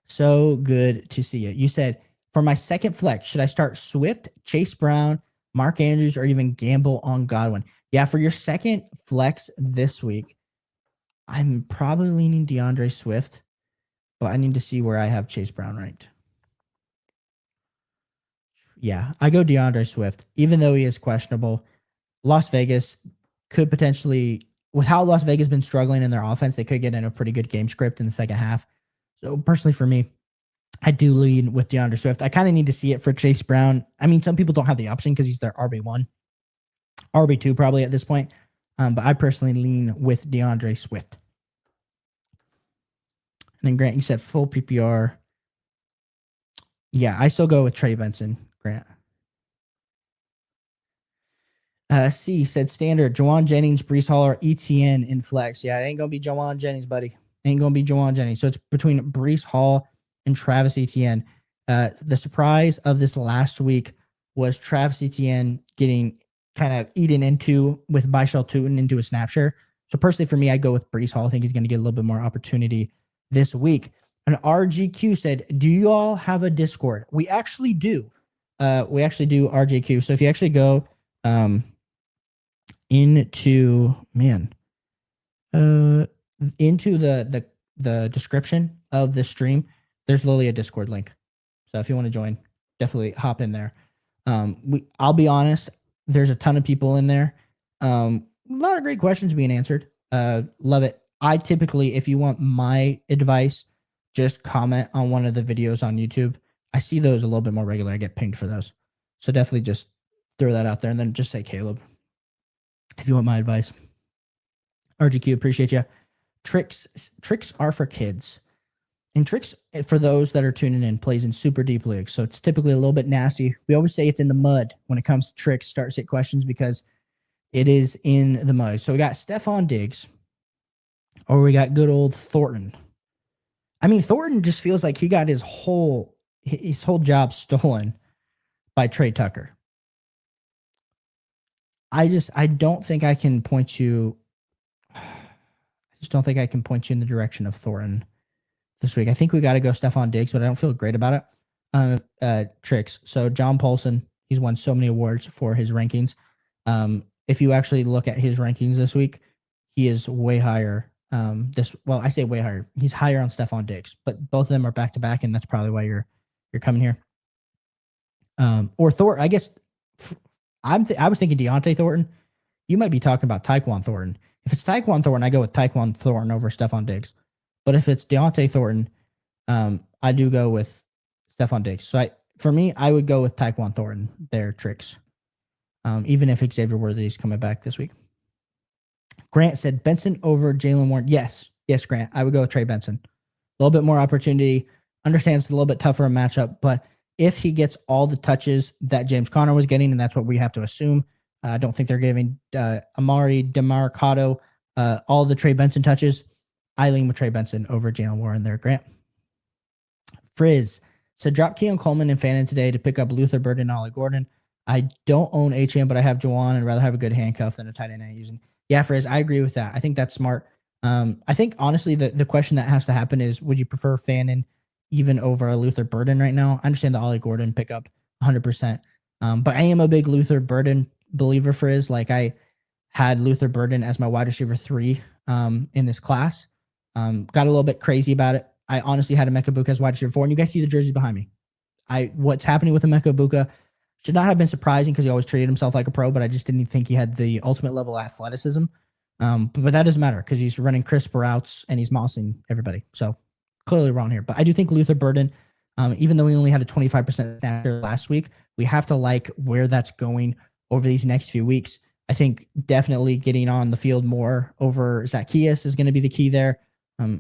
So good to see you. You said, for my second flex, should I start Swift, Chase Brown, Mark Andrews, or even gamble on Godwin? Yeah, for your second flex this week, I'm probably leaning DeAndre Swift, but I need to see where I have Chase Brown ranked. Yeah, I go DeAndre Swift, even though he is questionable. Las Vegas could potentially, with how Las Vegas has been struggling in their offense, they could get in a pretty good game script in the second half. So personally for me, I do lean with DeAndre Swift. I kind of need to see it for Chase Brown. I mean, some people don't have the option because he's their RB1, RB2 probably at this point. But I personally lean with DeAndre Swift. And then Grant, you said full PPR. Yeah, I still go with Trey Benson, Grant. C said standard, Jawan Jennings, Brees Hall, or ETN in flex. Yeah, it ain't going to be Jawan Jennings, buddy. Ain't going to be Jawan Jennings. So it's between Brees Hall and Travis Etienne. The surprise of this last week was Travis Etienne getting kind of eaten into with Byshell Tootin into a snap share. So personally for me, I'd go with Brees Hall. I think he's going to get a little bit more opportunity this week. And RGQ said, do you all have a Discord? We actually do. We actually do, RGQ. So if you actually go into the description of the stream, there's literally a Discord link. So if you want to join, definitely hop in there. I'll be honest, there's a ton of people in there. A lot of great questions being answered. Love it. I typically, if you want my advice, just comment on one of the videos on YouTube. I see those a little bit more regular. I get pinged for those. So definitely just throw that out there and then just say Caleb if you want my advice. RGQ, appreciate you. Tricks are for kids. And Tricks, for those that are tuning in, plays in super deep leagues. So it's typically a little bit nasty. We always say it's in the mud when it comes to Tricks start sit questions because it is in the mud. So we got Stephon Diggs, or we got good old Thornton. I mean, Thornton just feels like he got his whole job stolen by Trey Tucker. I don't think I can point you. I just don't think I can point you in the direction of Thornton this week. I think we got to go Stephon Diggs, but I don't feel great about it. Tricks. So John Paulson, he's won so many awards for his rankings. If you actually look at his rankings this week, he is way higher. I say way higher. He's higher on Stephon Diggs, but both of them are back to back, and that's probably why you're coming here. Or Thor. I guess I was thinking Deontay Thornton. You might be talking about Tyquan Thornton. If it's Tyquan Thornton, I go with Tyquan Thornton over Stephon Diggs. But if it's Deontay Thornton, I do go with Stephon Diggs. So for me, I would go with Tyquan Thornton there, Tricks. Even if Xavier Worthy is coming back this week. Grant said Benson over Jalen Warren. Yes, Grant. I would go with Trey Benson. A little bit more opportunity. Understands it's a little bit tougher a matchup, but if he gets all the touches that James Conner was getting, and that's what we have to assume, I don't think they're giving Amari DeMarcado all the Trey Benson touches. I lean with Trey Benson over Jalen Warren there, Grant. Frizz said drop Keon Coleman and Fannin today to pick up Luther Burden and Ollie Gordon. I don't own HM, but I have Jawan and rather have a good handcuff than a tight end I'm using. Yeah, Frizz, I agree with that. I think that's smart. I think, honestly, the question that has to happen is, would you prefer Fannin even over a Luther Burden right now? I understand the Ollie Gordon pickup 100%. But I am a big Luther Burden believer, Frizz. Like, I had Luther Burden as my wide receiver 3 in this class. Got a little bit crazy about it. I honestly had Emeka Buka as wide receiver 4, and you guys see the jersey behind me. What's happening with Emeka Buka should not have been surprising because he always treated himself like a pro, but I just didn't think he had the ultimate level of athleticism. But that doesn't matter because he's running crisp routes and he's mossing everybody. So clearly wrong here. But I do think Luther Burden, even though we only had a 25% snap share last week, we have to like where that's going over these next few weeks. I think definitely getting on the field more over Zacchaeus is going to be the key there.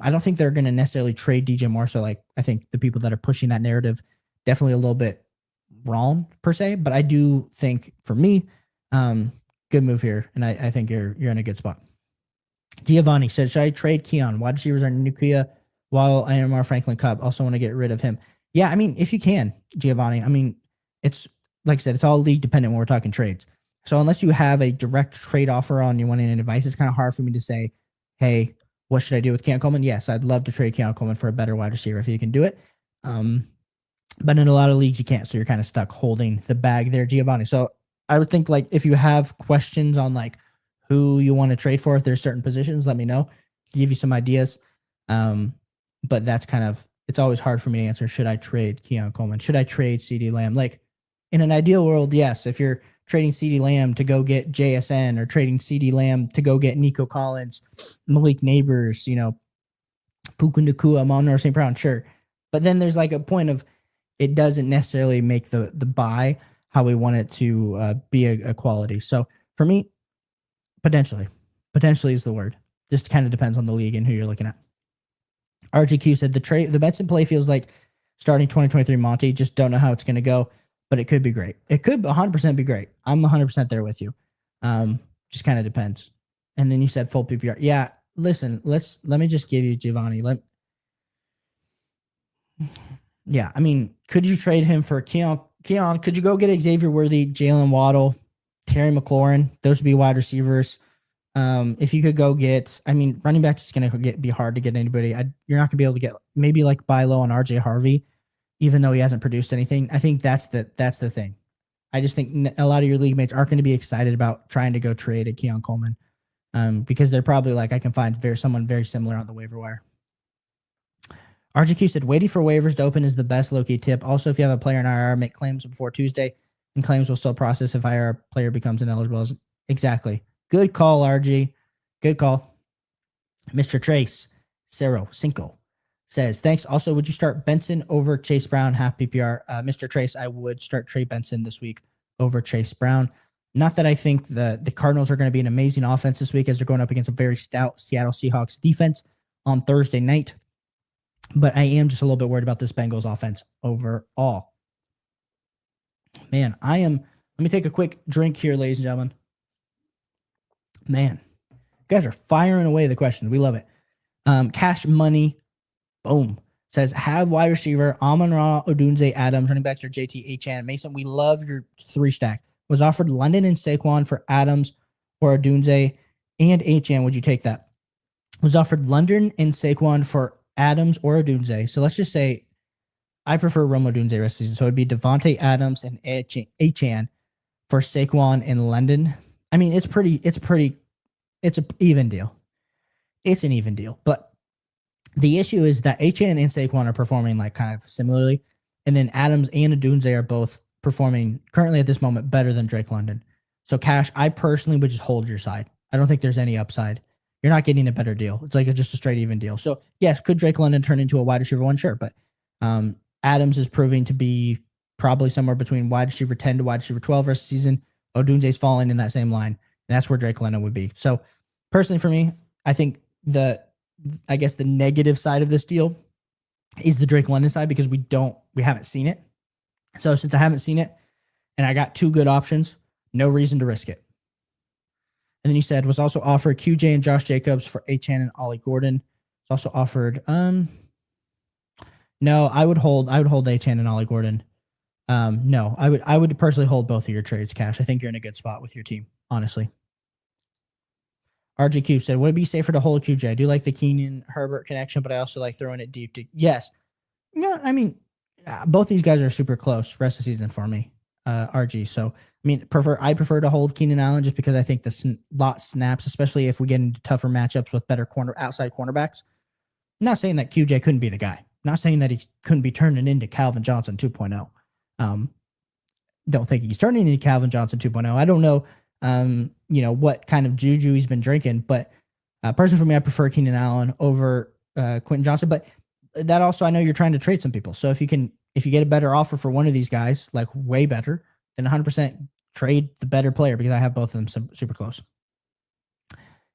I don't think they're going to necessarily trade DJ Moore. So, like, I think the people that are pushing that narrative definitely a little bit wrong per se. But I do think, for me, good move here, and I think you're in a good spot. Giovanni said, should I trade Keon? Wide receivers are Nukia, Waddle, Amar, Franklin, Cup. Also want to get rid of him. Yeah, I mean, if you can, Giovanni. I mean, it's like I said, it's all league dependent when we're talking trades. So unless you have a direct trade offer on you wanting an advice, it's kind of hard for me to say, hey, what should I do with Keon Coleman? Yes, I'd love to trade Keon Coleman for a better wide receiver if you can do it. But in a lot of leagues, you can't. So you're kind of stuck holding the bag there, Giovanni. So I would think, like, if you have questions on, like, who you want to trade for, if there's certain positions, let me know. Give you some ideas. But that's kind of, it's always hard for me to answer. Should I trade Keon Coleman? Should I trade CeeDee Lamb? Like, in an ideal world, yes, if you're trading CeeDee Lamb to go get JSN or trading CeeDee Lamb to go get Nico Collins, Malik Neighbors, Puka Nacua, Monroe St. Brown, sure. But then there's like a point of it doesn't necessarily make the buy how we want it to be a quality. So for me, potentially is the word. Just kind of depends on the league and who you're looking at. RGQ said the Benson play feels like starting 2023 Monty. Just don't know how it's going to go, but it could be great. It could 100% be great. I'm 100% there with you. Just kind of depends. And then you said full PPR. Yeah, listen, let me just give you Giovanni. Yeah, I mean, could you trade him for Keon? Could you go get Xavier Worthy, Jalen Waddle, Terry McLaurin? Those would be wide receivers. If you could go get, I mean, running back is going to be hard to get anybody. You're not going to be able to get maybe like buy low on RJ Harvey, even though he hasn't produced anything. I think that's the thing. I just think a lot of your league mates aren't going to be excited about trying to go trade at Keon Coleman, because they're probably like, I can find someone very similar on the waiver wire. RGQ said, waiting for waivers to open is the best low-key tip. Also, if you have a player in IR, make claims before Tuesday, and claims will still process if IR player becomes ineligible. Exactly. Good call, RG. Good call. Mr. Trace, Cinco says, thanks. Also, would you start Benson over Chase Brown, half PPR? Mr. Trace, I would start Trey Benson this week over Chase Brown. Not that I think the Cardinals are going to be an amazing offense this week as they're going up against a very stout Seattle Seahawks defense on Thursday night. But I am just a little bit worried about this Bengals offense overall. Man, let me take a quick drink here, ladies and gentlemen. Man, you guys are firing away the questions. We love it. Cash Money, boom, says, have wide receiver Amon-Ra, Odunze, Adams, running backs, or JT, Achane, Mason. We love your 3-stack. Was offered London and Saquon for Adams or Odunze and Achane. Would you take that? Was offered London and Saquon for Adams or Odunze. So let's just say I prefer Rome Odunze rest of the season. So it'd be Devontae Adams and Achane for Saquon and London. I mean, it's an even deal. It's an even deal. But the issue is that Achane and Saquon are performing like kind of similarly. And then Adams and Odunze are both performing currently at this moment better than Drake London. So Cash, I personally would just hold your side. I don't think there's any upside. You're not getting a better deal. It's like just a straight even deal. So yes, could Drake London turn into a wide receiver 1? Sure. But Adams is proving to be probably somewhere between wide receiver 10 to wide receiver 12 rest of the season. Odunze's falling in that same line. And that's where Drake London would be. So personally for me, I think the negative side of this deal is the Drake London side because we haven't seen it. So since I haven't seen it and I got 2 good options, no reason to risk it. And then you said was also offered QJ and Josh Jacobs for Achane and Ollie Gordon. It's also offered. No, I would hold Achane and Ollie Gordon. No, I would personally hold both of your trades, Cash. I think you're in a good spot with your team, honestly. RGQ said, would it be safer to hold QJ? I do like the Keenan Herbert connection, but I also like throwing it deep. Yes. Yeah, I mean, both these guys are super close rest of the season for me, RG. So, I mean, I prefer to hold Keenan Allen just because I think the lot snaps, especially if we get into tougher matchups with better outside cornerbacks. I'm not saying that QJ couldn't be the guy. I'm not saying that he couldn't be turning into Calvin Johnson 2.0. Don't think he's turning into Calvin Johnson 2.0. I don't know, what kind of juju he's been drinking, but personally for me, I prefer Keenan Allen over Quentin Johnson. But that also, I know you're trying to trade some people. So if you get a better offer for one of these guys, like way better, then 100% trade the better player because I have both of them super close.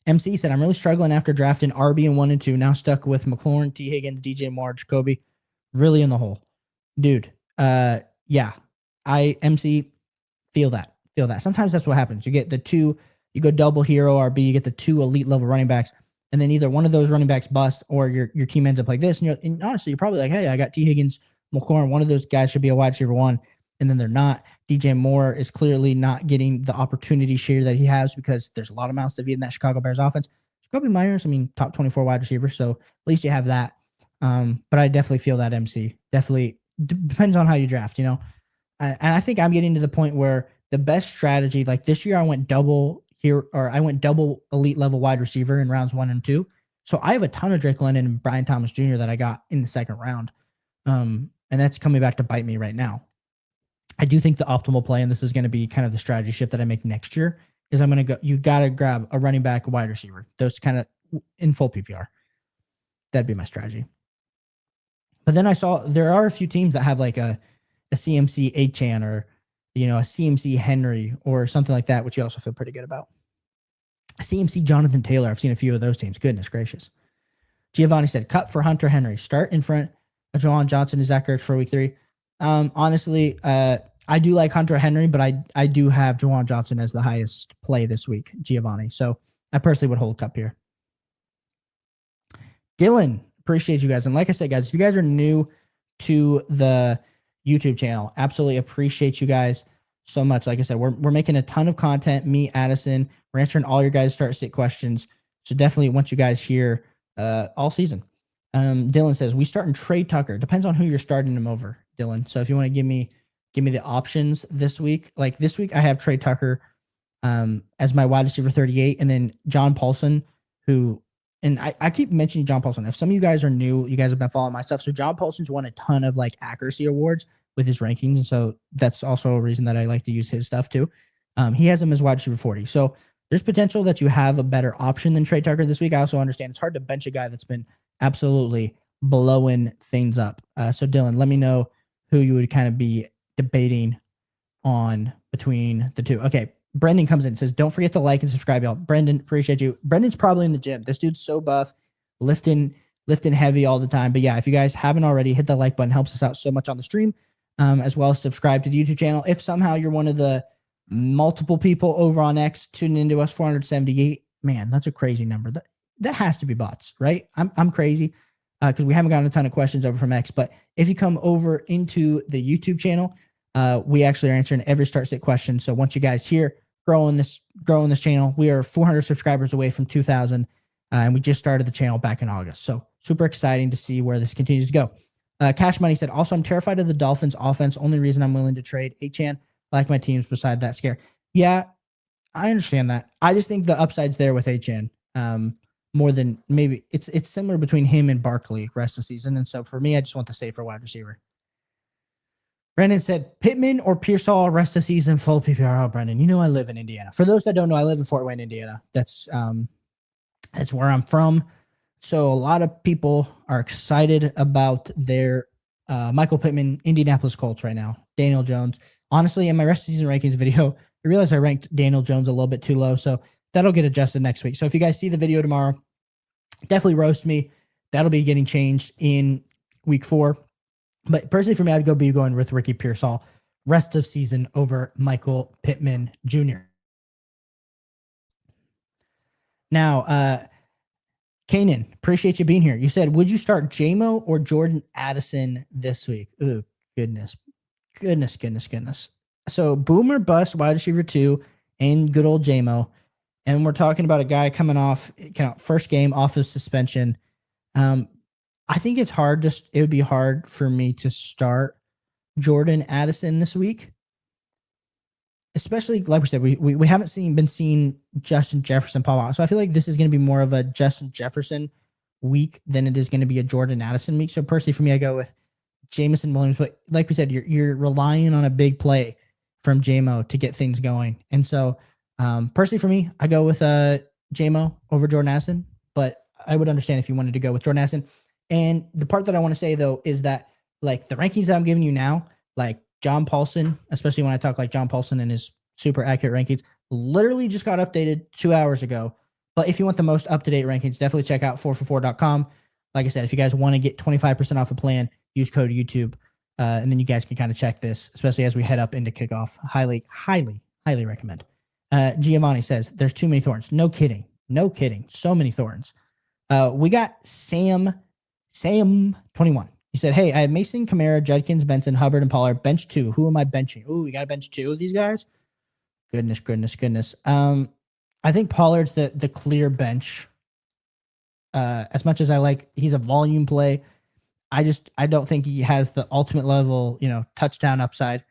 MC said, I'm really struggling after drafting RB in 1 and 2. Now stuck with McLaurin, T. Higgins, DJ Moore, Jacoby. Really in the hole. Dude, yeah. MC feel that. Sometimes that's what happens. You get the 2, you go double hero RB, you get the 2 elite level running backs, and then either one of those running backs bust or your team ends up like this. And honestly, you're probably like, hey, I got T. Higgins, McLaurin. One of those guys should be a wide receiver 1. And then they're not. DJ Moore is clearly not getting the opportunity share that he has because there's a lot of mouths to feed in that Chicago Bears offense. Jacoby Myers, I mean, top 24 wide receiver, so at least you have that. But I definitely feel that MC. Definitely depends on how you draft, And I think I'm getting to the point where the best strategy, like this year I went double elite level wide receiver in rounds 1 and 2. So I have a ton of Drake London and Brian Thomas Jr. that I got in the second round. And that's coming back to bite me right now. I do think the optimal play, and this is going to be kind of the strategy shift that I make next year, is I'm going to go, you got to grab a running back, a wide receiver, those kind of in full PPR. That'd be my strategy. But then I saw there are a few teams that have like a CMC Achan or, you know, a CMC Henry or something like that, which you also feel pretty good about. CMC Jonathan Taylor. I've seen a few of those teams. Goodness gracious. Giovanni said, cut for Hunter Henry. Start in front of Jawan Johnson. Is that correct for week 3? Honestly, I do like Hunter Henry, but I do have Jawan Johnson as the highest play this week, Giovanni. So I personally would hold Cup here. Dylan, appreciate you guys. And like I said, guys, if you guys are new to the YouTube channel, absolutely appreciate you guys so much. Like I said, we're making a ton of content. Me, Addison, we're answering all your guys' start sit questions. So definitely want you guys here all season. Dylan says, we start in Trey Tucker. Depends on who you're starting him over, Dylan. So if you want to give me the options this week, like this week I have Trey Tucker as my wide receiver 38, and then John Paulson, who, and I keep mentioning John Paulson. If some of you guys are new, you guys have been following my stuff. So John Paulson's won a ton of like accuracy awards with his rankings. And so that's also a reason that I like to use his stuff too. He has him as wide receiver 40. So there's potential that you have a better option than Trey Tucker this week. I also understand it's hard to bench a guy that's been absolutely blowing things up. So Dylan, let me know who you would kind of be debating on between the two. Okay. Brendan comes in and says, don't forget to like and subscribe, y'all. Brendan, appreciate you. Brendan's probably in the gym. This dude's so buff, lifting heavy all the time. But yeah, if you guys haven't already, hit the like button. Helps us out so much on the stream, as well as subscribe to the YouTube channel. If somehow you're one of the multiple people over on X tuning into us, 478, man, that's a crazy number. That has to be bots, right? I'm crazy because we haven't gotten a ton of questions over from X. But if you come over into the YouTube channel, we actually are answering every start sit question. So once you guys here, growing this channel, we are 400 subscribers away from 2,000, and we just started the channel back in August. So super exciting to see where this continues to go. Cash Money said, also, I'm terrified of the Dolphins offense. Only reason I'm willing to trade Achan. I like my teams beside that scare. Yeah, I understand that. I just think the upside's there with Achan. More than maybe it's similar between him and Barkley rest of the season. And so for me, I just want the safer wide receiver. Brendan said, Pittman or Pearsall rest of the season, full PPR. Oh, Brendan, you know I live in Indiana. For those that don't know, I live in Fort Wayne, Indiana. That's where I'm from. So a lot of people are excited about their Michael Pittman, Indianapolis Colts right now. Daniel Jones. Honestly, in my rest of season rankings video, I realized I ranked Daniel Jones a little bit too low. So that'll get adjusted next week. So if you guys see the video tomorrow, definitely roast me. That'll be getting changed in week 4. But personally, for me, I'd be going with Ricky Pearsall rest of season over Michael Pittman Jr. Now, Kanan, appreciate you being here. You said, would you start JMO or Jordan Addison this week? Ooh, goodness. So Boomer bust wide receiver 2 and good old JMO. And we're talking about a guy coming off first game off of suspension. I think it's hard. It would be hard for me to start Jordan Addison this week, especially like we said, we haven't been seeing Justin Jefferson pop out. So I feel like this is going to be more of a Justin Jefferson week than it is going to be a Jordan Addison week. So personally, for me, I go with Jameson Williams. But like we said, you're relying on a big play from JMO to get things going. And so personally, for me, I go with JMO over Jordan Addison. But I would understand if you wanted to go with Jordan Addison. And the part that I want to say, though, is that like the rankings that I'm giving you now, like John Paulson, especially when I talk like John Paulson and his super accurate rankings, literally just got updated 2 hours ago. But if you want the most up-to-date rankings, definitely check out 4for4.com. Like I said, if you guys want to get 25% off a plan, use code YouTube. And then you guys can kind of check this, especially as we head up into kickoff. Highly recommend. Giovanni says, there's too many thorns. No kidding. So many thorns. We got Sam 21. He said, hey, I have Mason, Kamara, Judkins, Benson, Hubbard, and Pollard. Bench 2. Who am I benching? Ooh, we got to bench 2 of these guys? Goodness. I think Pollard's the clear bench. As much as he's a volume play, I don't think he has the ultimate level, touchdown upside.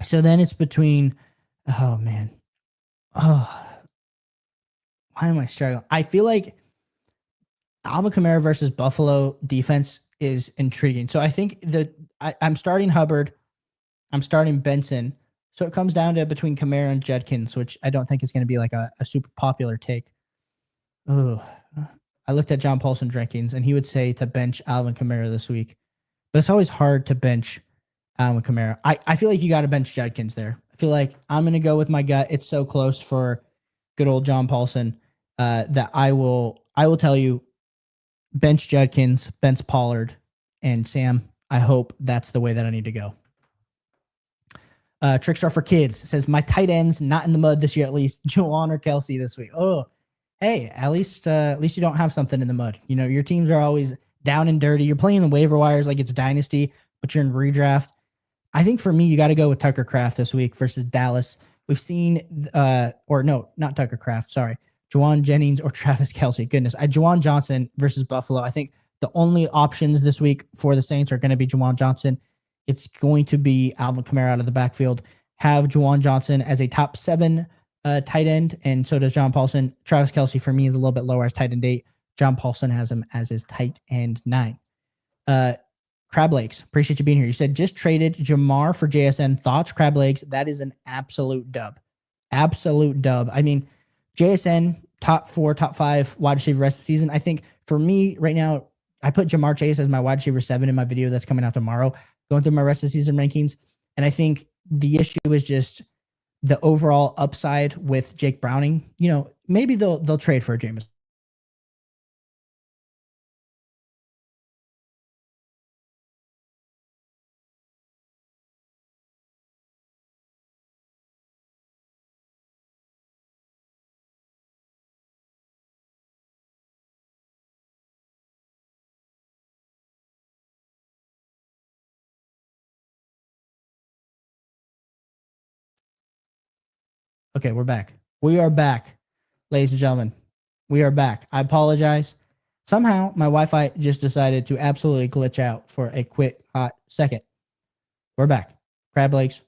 So then it's between, oh man. Oh, why am I struggling? I feel like Alvin Kamara versus Buffalo defense is intriguing. So I think I'm starting Hubbard I'm starting Benson. So it comes down to between Kamara and Judkins, which I don't think is going to be like a super popular take. Oh, I looked at John Paulson's rankings, and he would say to bench Alvin Kamara this week. But it's always hard to bench Alvin Kamara. I feel like you got to bench Judkins there. I feel like I'm going to go with my gut. It's so close for good old John Paulson that I will tell you, bench Judkins, bench Pollard, and Sam, I hope that's the way that I need to go. Trickstar for Kids says, my tight ends not in the mud this year, at least. Juwan or Kelsey this week. Oh, hey, at least you don't have something in the mud. You know, your teams are always down and dirty. You're playing the waiver wires like it's dynasty, but you're in redraft. I think for me, you got to go with Tucker Kraft this week versus Dallas. We've seen, or no, not Tucker Kraft. Sorry. Juwan Jennings or Travis Kelce. Goodness. Juwan Johnson versus Buffalo. I think the only options this week for the Saints are going to be Juwan Johnson. It's going to be Alvin Kamara out of the backfield. Have Juwan Johnson as a top 7 tight end, and so does John Paulson. Travis Kelce for me is a little bit lower as tight end 8. John Paulson has him as his tight end 9. Crab Legs, appreciate you being here. You said just traded Jamar for JSN. Thoughts, Crab Legs? That is an absolute dub. Absolute dub. I mean, JSN, top 4, top 5 wide receiver rest of the season. I think for me right now, I put Jamar Chase as my wide receiver 7 in my video that's coming out tomorrow, going through my rest of the season rankings. And I think the issue is just the overall upside with Jake Browning. You know, maybe they'll trade for Jameis. Okay, we're back. We are back, ladies and gentlemen. We are back. I apologize. Somehow my Wi-Fi just decided to absolutely glitch out for a quick hot second. We're back. Crab Legs,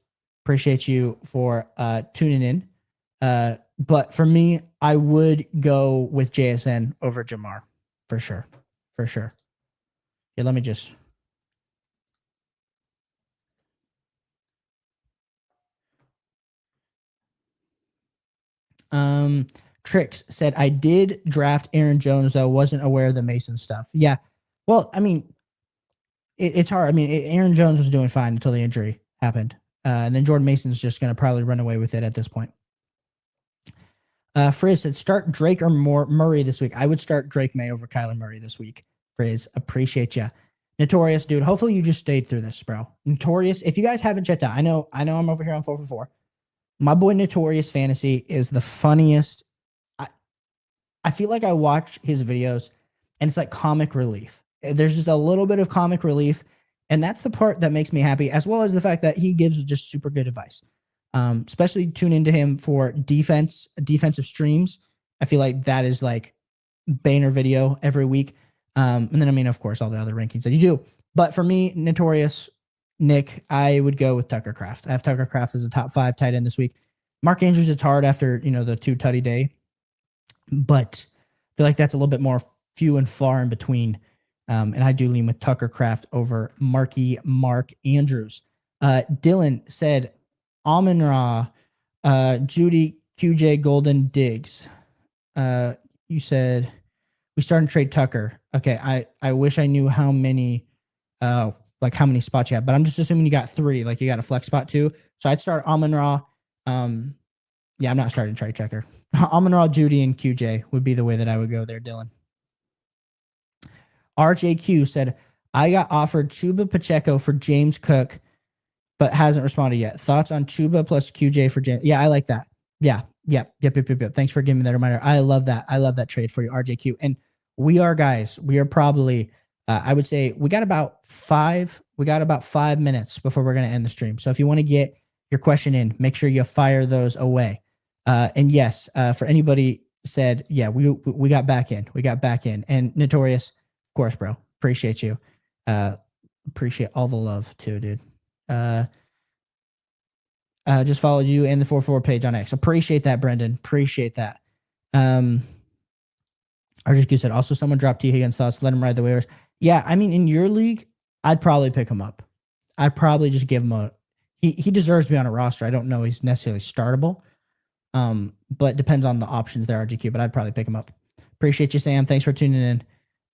appreciate you for tuning in. But for me, I would go with JSN over Jamar for sure. For sure. Yeah, let me just. Tricks said, I did draft Aaron Jones, though. Wasn't aware of the Mason stuff. Yeah. Well, I mean, it's hard. I mean, Aaron Jones was doing fine until the injury happened. And then Jordan Mason's just going to probably run away with it at this point. Frizz said, start Drake or Murray this week. I would start Drake May over Kyler Murray this week. Frizz, appreciate you. Notorious, dude. Hopefully you just stayed through this, bro. Notorious. If you guys haven't checked out, I know I'm over here on 4 for 4. My boy Notorious Fantasy is the funniest. I feel like I watch his videos and it's like comic relief. There's just a little bit of comic relief. And that's the part that makes me happy, as well as the fact that he gives just super good advice. Especially tune into him for defensive streams. I feel like that is like banger video every week. And then, I mean, of course, all the other rankings that you do. But for me, Notorious, Nick, I would go with Tucker Kraft. I have Tucker Kraft as a top 5 tight end this week. Mark Andrews, it's hard after, the 2 tutty day. But I feel like that's a little bit more few and far in between. And I do lean with Tucker Kraft over Mark Andrews. Dylan said, Amon-Ra, Judy, QJ, Golden, Diggs. You said we started to trade Tucker. Okay, I wish I knew how many spots you have, but I'm just assuming you got 3, like you got a flex spot too. So I'd start Amon-Ra. Yeah, I'm not starting to trade Tucker. Amon-Ra, Judy, and QJ would be the way that I would go there, Dylan. RJQ said, I got offered Chuba Pacheco for James Cook, but hasn't responded yet. Thoughts on Chuba plus QJ for James? Yeah, I like that. Yeah. Yep. Thanks for giving me that reminder. I love that. I love that trade for you, RJQ. And we are probably, I would say we got about 5 minutes before we're going to end the stream. So if you want to get your question in, make sure you fire those away. And yes, for anybody said, yeah, we got back in. And Notorious, of course, bro. Appreciate you. Appreciate all the love too, dude. Just followed you and the 4-4 page on X. Appreciate that, Brendan. Appreciate that. RJQ said, also someone dropped T. Higgins thoughts. Let him ride the waivers. Yeah, I mean, in your league, I'd probably pick him up. I'd probably just give him he deserves to be on a roster. I don't know he's necessarily startable, but depends on the options there, RGQ. But I'd probably pick him up. Appreciate you, Sam. Thanks for tuning in.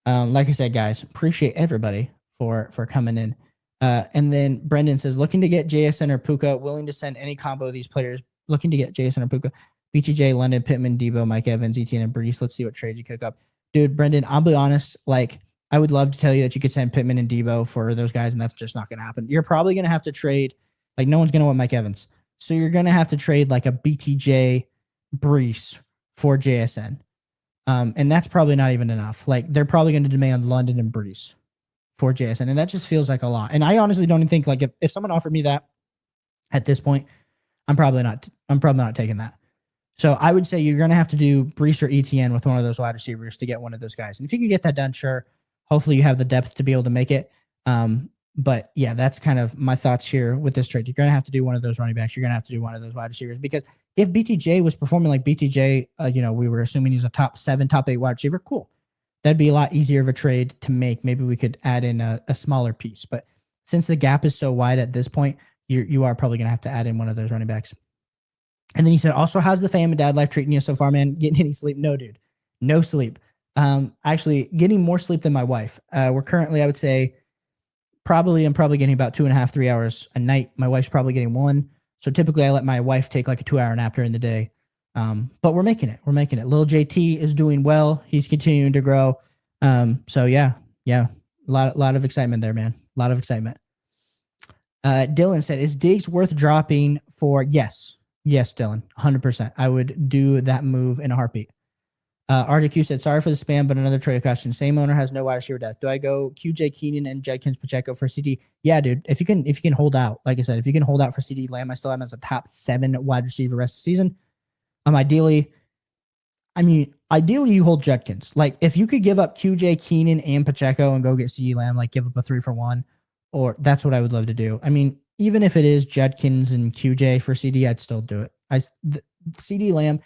Like I said, guys, appreciate everybody for coming in. And then Brendan says, looking to get JSN or Puka, willing to send any combo of these players. Looking to get JSN or Puka, BTJ, London, Pittman, Debo, Mike Evans, ETN, and Brees. Let's see what trades you cook up. Dude, Brendan, I'll be honest, like, I would love to tell you that you could send Pittman and Debo for those guys, and that's just not going to happen. You're probably going to have to trade, like, no one's going to want Mike Evans. So you're going to have to trade, like, a BTJ, Brees for JSN. And that's probably not even enough. Like, they're probably going to demand London and Brees for JSN, and that just feels like a lot. And I honestly don't even think, like, if someone offered me that at this point, I'm probably not taking that. So I would say you're going to have to do Brees or ETN with one of those wide receivers to get one of those guys. And if you can get that done, sure. Hopefully you have the depth to be able to make it. But yeah, that's kind of my thoughts here with this trade. You're going to have to do one of those running backs. You're going to have to do one of those wide receivers, because if BTJ was performing like BTJ, we were assuming he's a top 7, top 8 wide receiver. Cool. That'd be a lot easier of a trade to make. Maybe we could add in a smaller piece, but since the gap is so wide at this point, you are probably going to have to add in one of those running backs. And then he said, also, how's the fam and dad life treating you so far, man? Getting any sleep? No, dude. No sleep. Actually getting more sleep than my wife. We're currently, I would say, I'm probably getting about 2.5, 3 hours a night. My wife's probably getting 1. So typically I let my wife take like a 2-hour nap during the day. But we're making it. Little JT is doing well. He's continuing to grow. So yeah. A lot of excitement there, man. A lot of excitement. Dylan said, is Diggs worth dropping for? Yes, Dylan, 100%. I would do that move in a heartbeat. RJQ said, sorry for the spam, but another trade question. Same owner has no wide receiver depth. Do I go QJ Keenan and Judkins Pacheco for CD? Yeah, dude. If you can hold out, like I said, if you can hold out for CD Lamb, I still have him as a top 7 wide receiver rest of the season. Ideally you hold Judkins. Like, if you could give up QJ Keenan and Pacheco and go get CD Lamb, like give up a 3-for-1, or that's what I would love to do. I mean, even if it is Judkins and QJ for CD, I'd still do it. CD Lamb,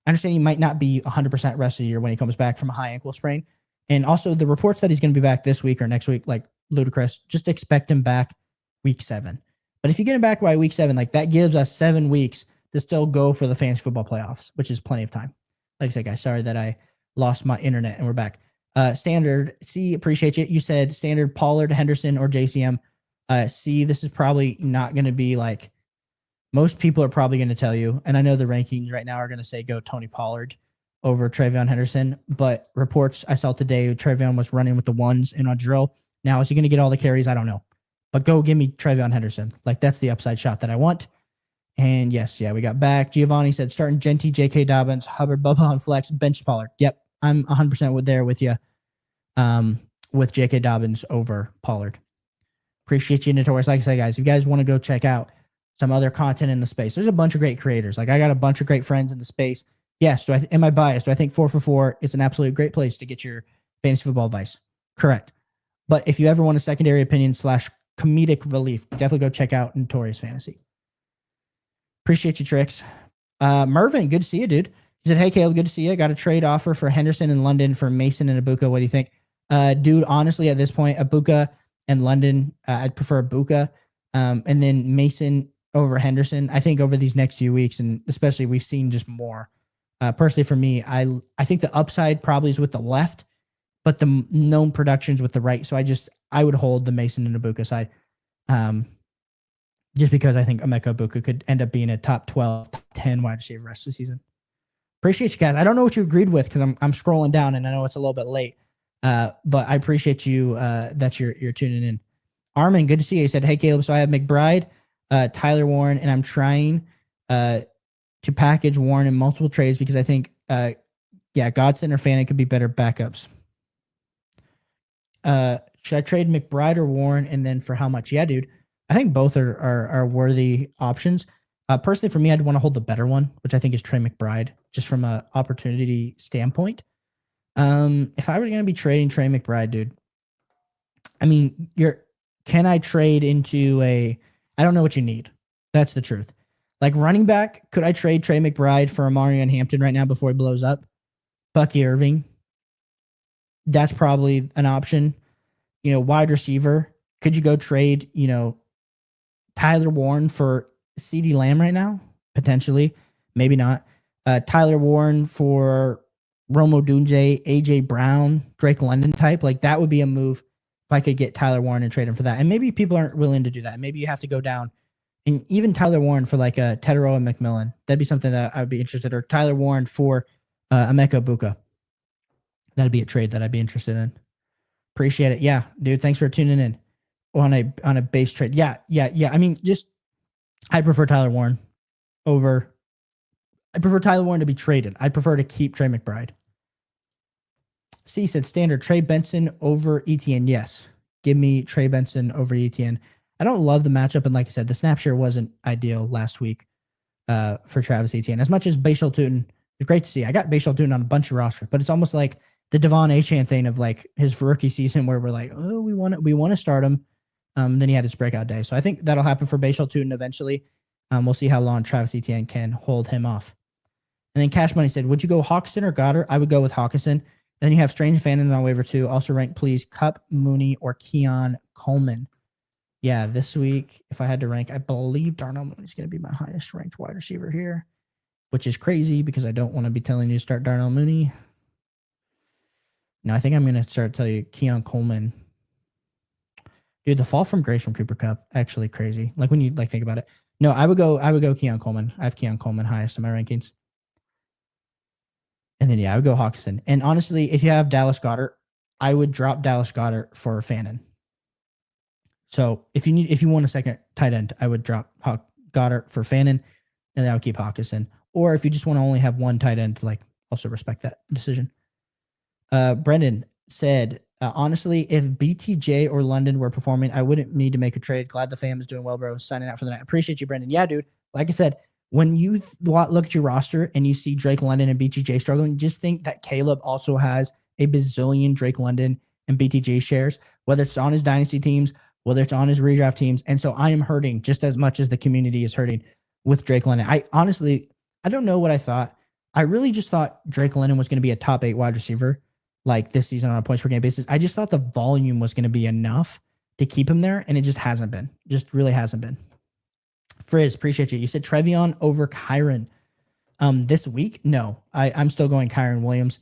I understand he might not be 100% rest of the year when he comes back from a high ankle sprain. And also the reports that he's going to be back this week or next week, like, ludicrous. Just expect him back week 7. But if you get him back by week 7, like, that gives us 7 weeks to still go for the fantasy football playoffs, which is plenty of time. Like I said, guys, sorry that I lost my internet and we're back. Standard C, appreciate you. You said standard Pollard, Henderson, or JCM. C, this is probably not going to be like, most people are probably going to tell you, and I know the rankings right now are going to say go Tony Pollard over Travion Henderson, but reports I saw today, Travion was running with the 1s in a drill. Now, is he going to get all the carries? I don't know. But go give me Travion Henderson. Like, that's the upside shot that I want. And yes, we got back. Giovanni said, starting Genty, J.K. Dobbins, Hubbard, Bubba on flex, bench Pollard. Yep, I'm 100% there with you with J.K. Dobbins over Pollard. Appreciate you, Notorious. Like I said, guys, if you guys want to go check out some other content in the space, there's a bunch of great creators. Like, I got a bunch of great friends in the space. Yes, am I biased? Do I think 4for4 is an absolute great place to get your fantasy football advice? Correct. But if you ever want a secondary opinion / comedic relief, definitely go check out Notorious Fantasy. Appreciate you, Tricks. Mervin, good to see you, dude. He said, hey, Caleb, good to see you. Got a trade offer for Henderson and London for Mason and Ibuka. What do you think? Dude, honestly, at this point, Ibuka and London, I'd prefer Ibuka. And then Mason over Henderson. I think over these next few weeks, and especially we've seen just more. Personally, for me, I think the upside probably is with the left, but the known production's with the right. So I would hold the Mason and Ibuka side. Just because I think Emeka Ibuka could end up being a top 12, top 10 wide receiver rest of the season. Appreciate you guys. I don't know what you agreed with because I'm scrolling down and I know it's a little bit late. But I appreciate you that you're tuning in. Armin, good to see you. He said, hey, Caleb, so I have McBride, Tyler Warren, and I'm trying to package Warren in multiple trades because I think, Godson or Fanning could be better backups. Should I trade McBride or Warren, and then for how much? Yeah, dude. I think both are worthy options. Personally, for me, I'd want to hold the better one, which I think is Trey McBride, just from an opportunity standpoint. If I were going to be trading Trey McBride, dude, I mean, can I trade into I don't know what you need. That's the truth. Like, running back, could I trade Trey McBride for Amarian Hampton right now before he blows up? Bucky Irving, that's probably an option. Wide receiver, could you go trade, Tyler Warren for CeeDee Lamb right now, potentially, maybe not. Tyler Warren for Rome Odunze, AJ Brown, Drake London type. Like that would be a move if I could get Tyler Warren and trade him for that. And maybe people aren't willing to do that. Maybe you have to go down and even Tyler Warren for like a Tedero and McMillan. That'd be something that I would be interested in. Or Tyler Warren for Emeka Buka. That'd be a trade that I'd be interested in. Appreciate it. Yeah, dude. Thanks for tuning in on a base trade. Yeah. I mean, I prefer Tyler Warren to be traded. I'd prefer to keep Trey McBride. C said standard Trey Benson over ETN. Yes. Give me Trey Benson over ETN. I don't love the matchup. And like I said, the snap share wasn't ideal last week for Travis Etienne. As much as Bashal Tootin, it's great to see. I got Bashal Tootin on a bunch of rosters, but it's almost like the Devon Achane thing of like his rookie season where we're like, oh, we want to start him. Then he had his breakout day. So I think that'll happen for Bashal Tootin eventually. We'll see how long Travis Etienne can hold him off. And then Cash Money said, would you go Hawkinson or Goddard? I would go with Hawkinson. Then you have Strange Fannin on waiver too. Also rank, please, Cup, Mooney, or Keon Coleman. Yeah, this week, if I had to rank, I believe Darnell Mooney is going to be my highest ranked wide receiver here, which is crazy because I don't want to be telling you to start Darnell Mooney. No, I think I'm going to start telling you Keon Coleman. Dude, the fall from grace from Cooper Kupp, actually crazy. Like when you think about it. No, I would go Keon Coleman. I have Keon Coleman highest in my rankings. And then, I would go Hawkinson. And honestly, if you have Dallas Goedert, I would drop Dallas Goedert for Fannin. So if you want a second tight end, I would drop Goddard for Fannin, and then I would keep Hawkinson. Or if you just want to only have one tight end, also respect that decision. Brendan said, honestly, if BTJ or London were performing, I wouldn't need to make a trade. Glad the fam is doing well, bro. Signing out for the night. Appreciate you, Brendan. Yeah, dude. Like I said, when you look at your roster and you see Drake London and BTJ struggling, just think that Caleb also has a bazillion Drake London and BTJ shares, whether it's on his dynasty teams, whether it's on his redraft teams. And so I am hurting just as much as the community is hurting with Drake London. I don't know what I thought. I really just thought Drake London was going to be a top 8 wide receiver like this season on a points per game basis. I just thought the volume was going to be enough to keep him there, and it just hasn't been. Just really hasn't been. Frizz, appreciate you. You said Trevion over Kyron this week? No, I'm still going Kyron Williams.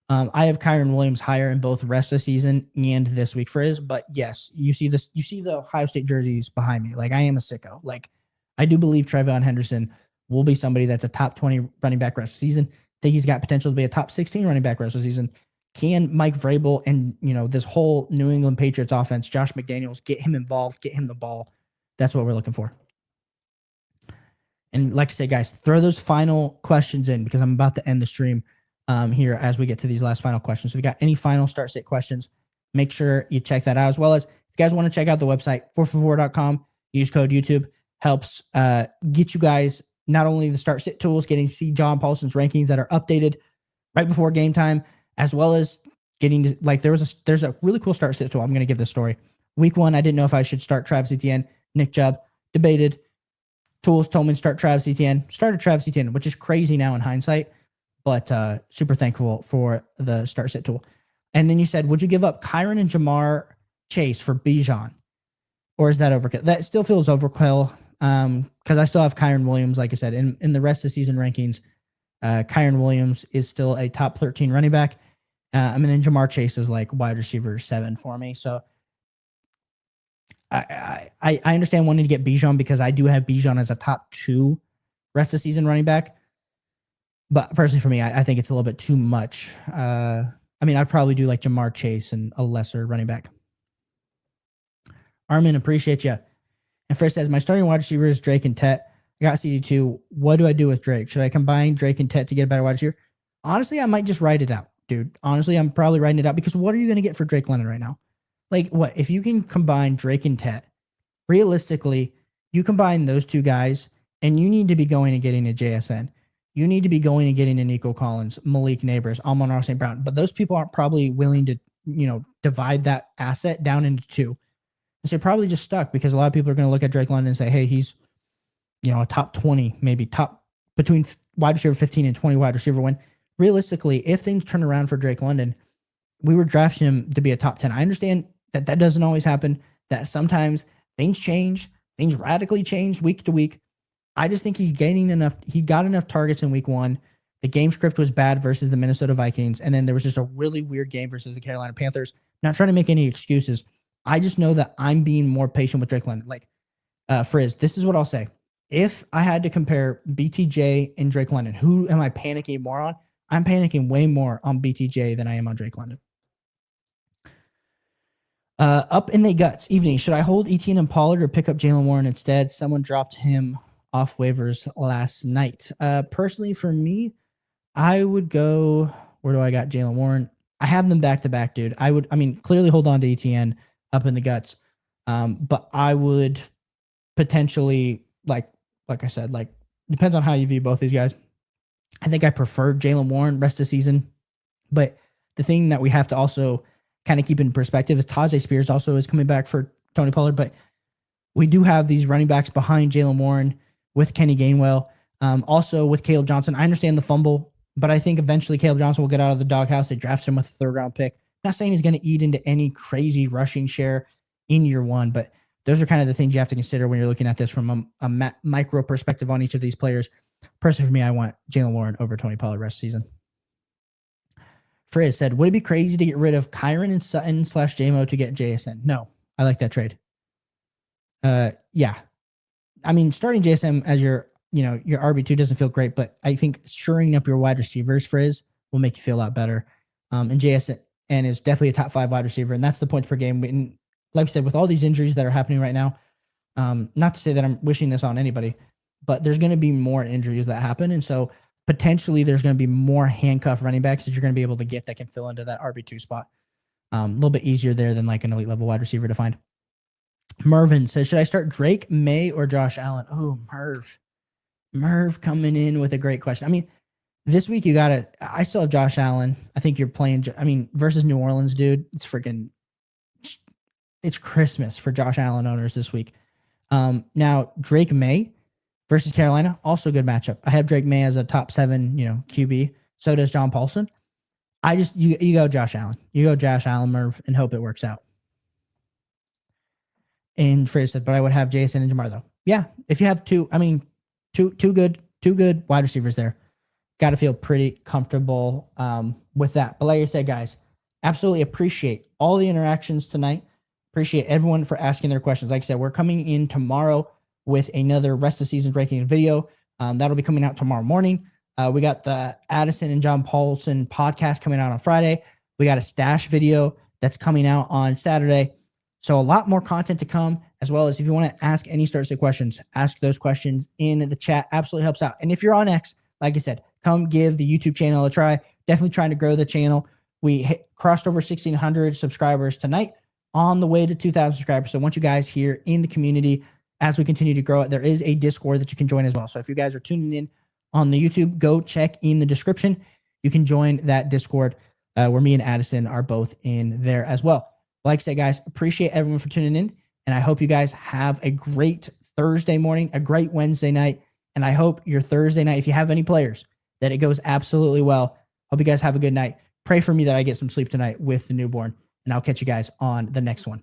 I have Kyron Williams higher in both rest of the season and this week, Frizz. But yes, you see the Ohio State jerseys behind me. Like I am a sicko. Like I do believe Trevion Henderson will be somebody that's a top 20 running back rest of the season. I think he's got potential to be a top 16 running back rest of the season. Can Mike Vrabel and this whole New England Patriots offense, Josh McDaniels, get him involved, get him the ball? That's what we're looking for. And like I say, guys, throw those final questions in because I'm about to end the stream here as we get to these last final questions. So if you got any final start sit questions, make sure you check that out. As well as if you guys want to check out the website, 4for4.com, use code YouTube, helps get you guys not only the start sit tools, getting to see John Paulson's rankings that are updated right before game time, as well as getting to, there's a really cool start sit tool. I'm going to give this story. Week 1, I didn't know if I should start Travis Etienne, Nick Chubb, debated. Tools told me to start Travis Etienne. Started Travis Etienne, which is crazy now in hindsight, but super thankful for the start sit tool. And then you said, would you give up Kyron and Jamar Chase for Bijan? Or is that overkill? That still feels overkill because I still have Kyron Williams, like I said, in the rest of the season rankings. Kyron Williams is still a top 13 running back. And then Jamar Chase is like wide receiver 7 for me. So I understand wanting to get Bijan because I do have Bijan as a top 2 rest of season running back. But personally for me, I think it's a little bit too much. I'd probably do like Jamar Chase and a lesser running back. Armin, appreciate you. And first says, my starting wide receiver is Drake and Tet. I got CD2. What do I do with Drake? Should I combine Drake and Tet to get a better wide receiver? Honestly, I might just write it out, dude. Honestly, I'm probably writing it out because what are you going to get for Drake London right now? Like what? If you can combine Drake and Tet, realistically, you combine those 2 guys and you need to be going and getting a JSN. You need to be going and getting a Nico Collins, Malik Neighbors, Amon-Ra St. Brown. But those people aren't probably willing to, divide that asset down into 2. And so you're probably just stuck because a lot of people are going to look at Drake London and say, hey, he's, a top 20, maybe top between wide receiver 15 and 20 wide receiver when realistically, if things turn around for Drake London, we were drafting him to be a top 10. I understand that doesn't always happen, that sometimes things change, Things radically changed week to week. I just think he's gaining enough. He got enough targets in week 1. The game script was bad versus the Minnesota Vikings. And then there was just a really weird game versus the Carolina Panthers. Not trying to make any excuses. I just know that I'm being more patient with Drake London. Like, Frizz, this is what I'll say. If I had to compare BTJ and Drake London, who am I panicking more on? I'm panicking way more on BTJ than I am on Drake London. Up in the guts, evening. Should I hold Etienne and Pollard or pick up Jalen Warren instead? Someone dropped him off waivers last night. Personally, for me, I would go. Where do I got Jalen Warren? I have them back to back, dude. I mean, clearly hold on to Etienne up in the guts, but I would potentially like I said, like depends on how you view both these guys. I think I prefer Jalen Warren rest of the season, but the thing that we have to also kind of keep in perspective is Tajay Spears also is coming back for Tony Pollard, but we do have these running backs behind Jalen Warren with Kenny Gainwell, also with Caleb Johnson. I understand the fumble, but I think eventually Caleb Johnson will get out of the doghouse. They drafted him with a 3rd round pick. Not saying he's going to eat into any crazy rushing share in year 1, but those are kind of the things you have to consider when you're looking at this from a micro perspective on each of these players. Personally, for me, I want Jalen Warren over Tony Pollard rest of the season. Frizz said, would it be crazy to get rid of Kyron and Sutton / JMO to get JSN? No, I like that trade. Yeah. I mean, starting JSM as your RB2 doesn't feel great, but I think shoring up your wide receivers, Frizz, will make you feel a lot better. And JSN is definitely a top 5 wide receiver, and that's the points per game. And like I said, with all these injuries that are happening right now, not to say that I'm wishing this on anybody, but there's going to be more injuries that happen. And so potentially there's going to be more handcuff running backs that you're going to be able to get that can fill into that RB2 spot. A little bit easier there than like an elite level wide receiver to find. Mervin says, should I start Drake, May, or Josh Allen? Oh, Merv coming in with a great question. I mean, this week I still have Josh Allen. I think you're playing, versus New Orleans, dude. It's Christmas for Josh Allen owners this week. Now Drake May versus Carolina, also a good matchup. I have Drake May as a top 7, QB. So does John Paulson. You go Josh Allen. You go Josh Allen, Merv, and hope it works out. And Frizz said, but I would have Jason and Jamar though. Yeah, if you have two good wide receivers there, got to feel pretty comfortable with that. But like I said, guys, absolutely appreciate all the interactions tonight. Appreciate everyone for asking their questions. Like I said, we're coming in tomorrow with another rest of season ranking video. That'll be coming out tomorrow morning. We got the Addison and John Paulson podcast coming out on Friday. We got a stash video that's coming out on Saturday. So a lot more content to come, as well as if you want to ask any start sit questions, ask those questions in the chat. Absolutely helps out. And if you're on X, like I said, come give the YouTube channel a try. Definitely trying to grow the channel. We crossed over 1,600 subscribers tonight, on the way to 2,000 subscribers. So I want you guys here in the community as we continue to grow it. There is a Discord that you can join as well. So if you guys are tuning in on the YouTube, go check in the description. You can join that Discord where me and Addison are both in there as well. Like I said, guys, appreciate everyone for tuning in. And I hope you guys have a great Thursday morning, a great Wednesday night. And I hope your Thursday night, if you have any players, that it goes absolutely well. Hope you guys have a good night. Pray for me that I get some sleep tonight with the newborn. And I'll catch you guys on the next one.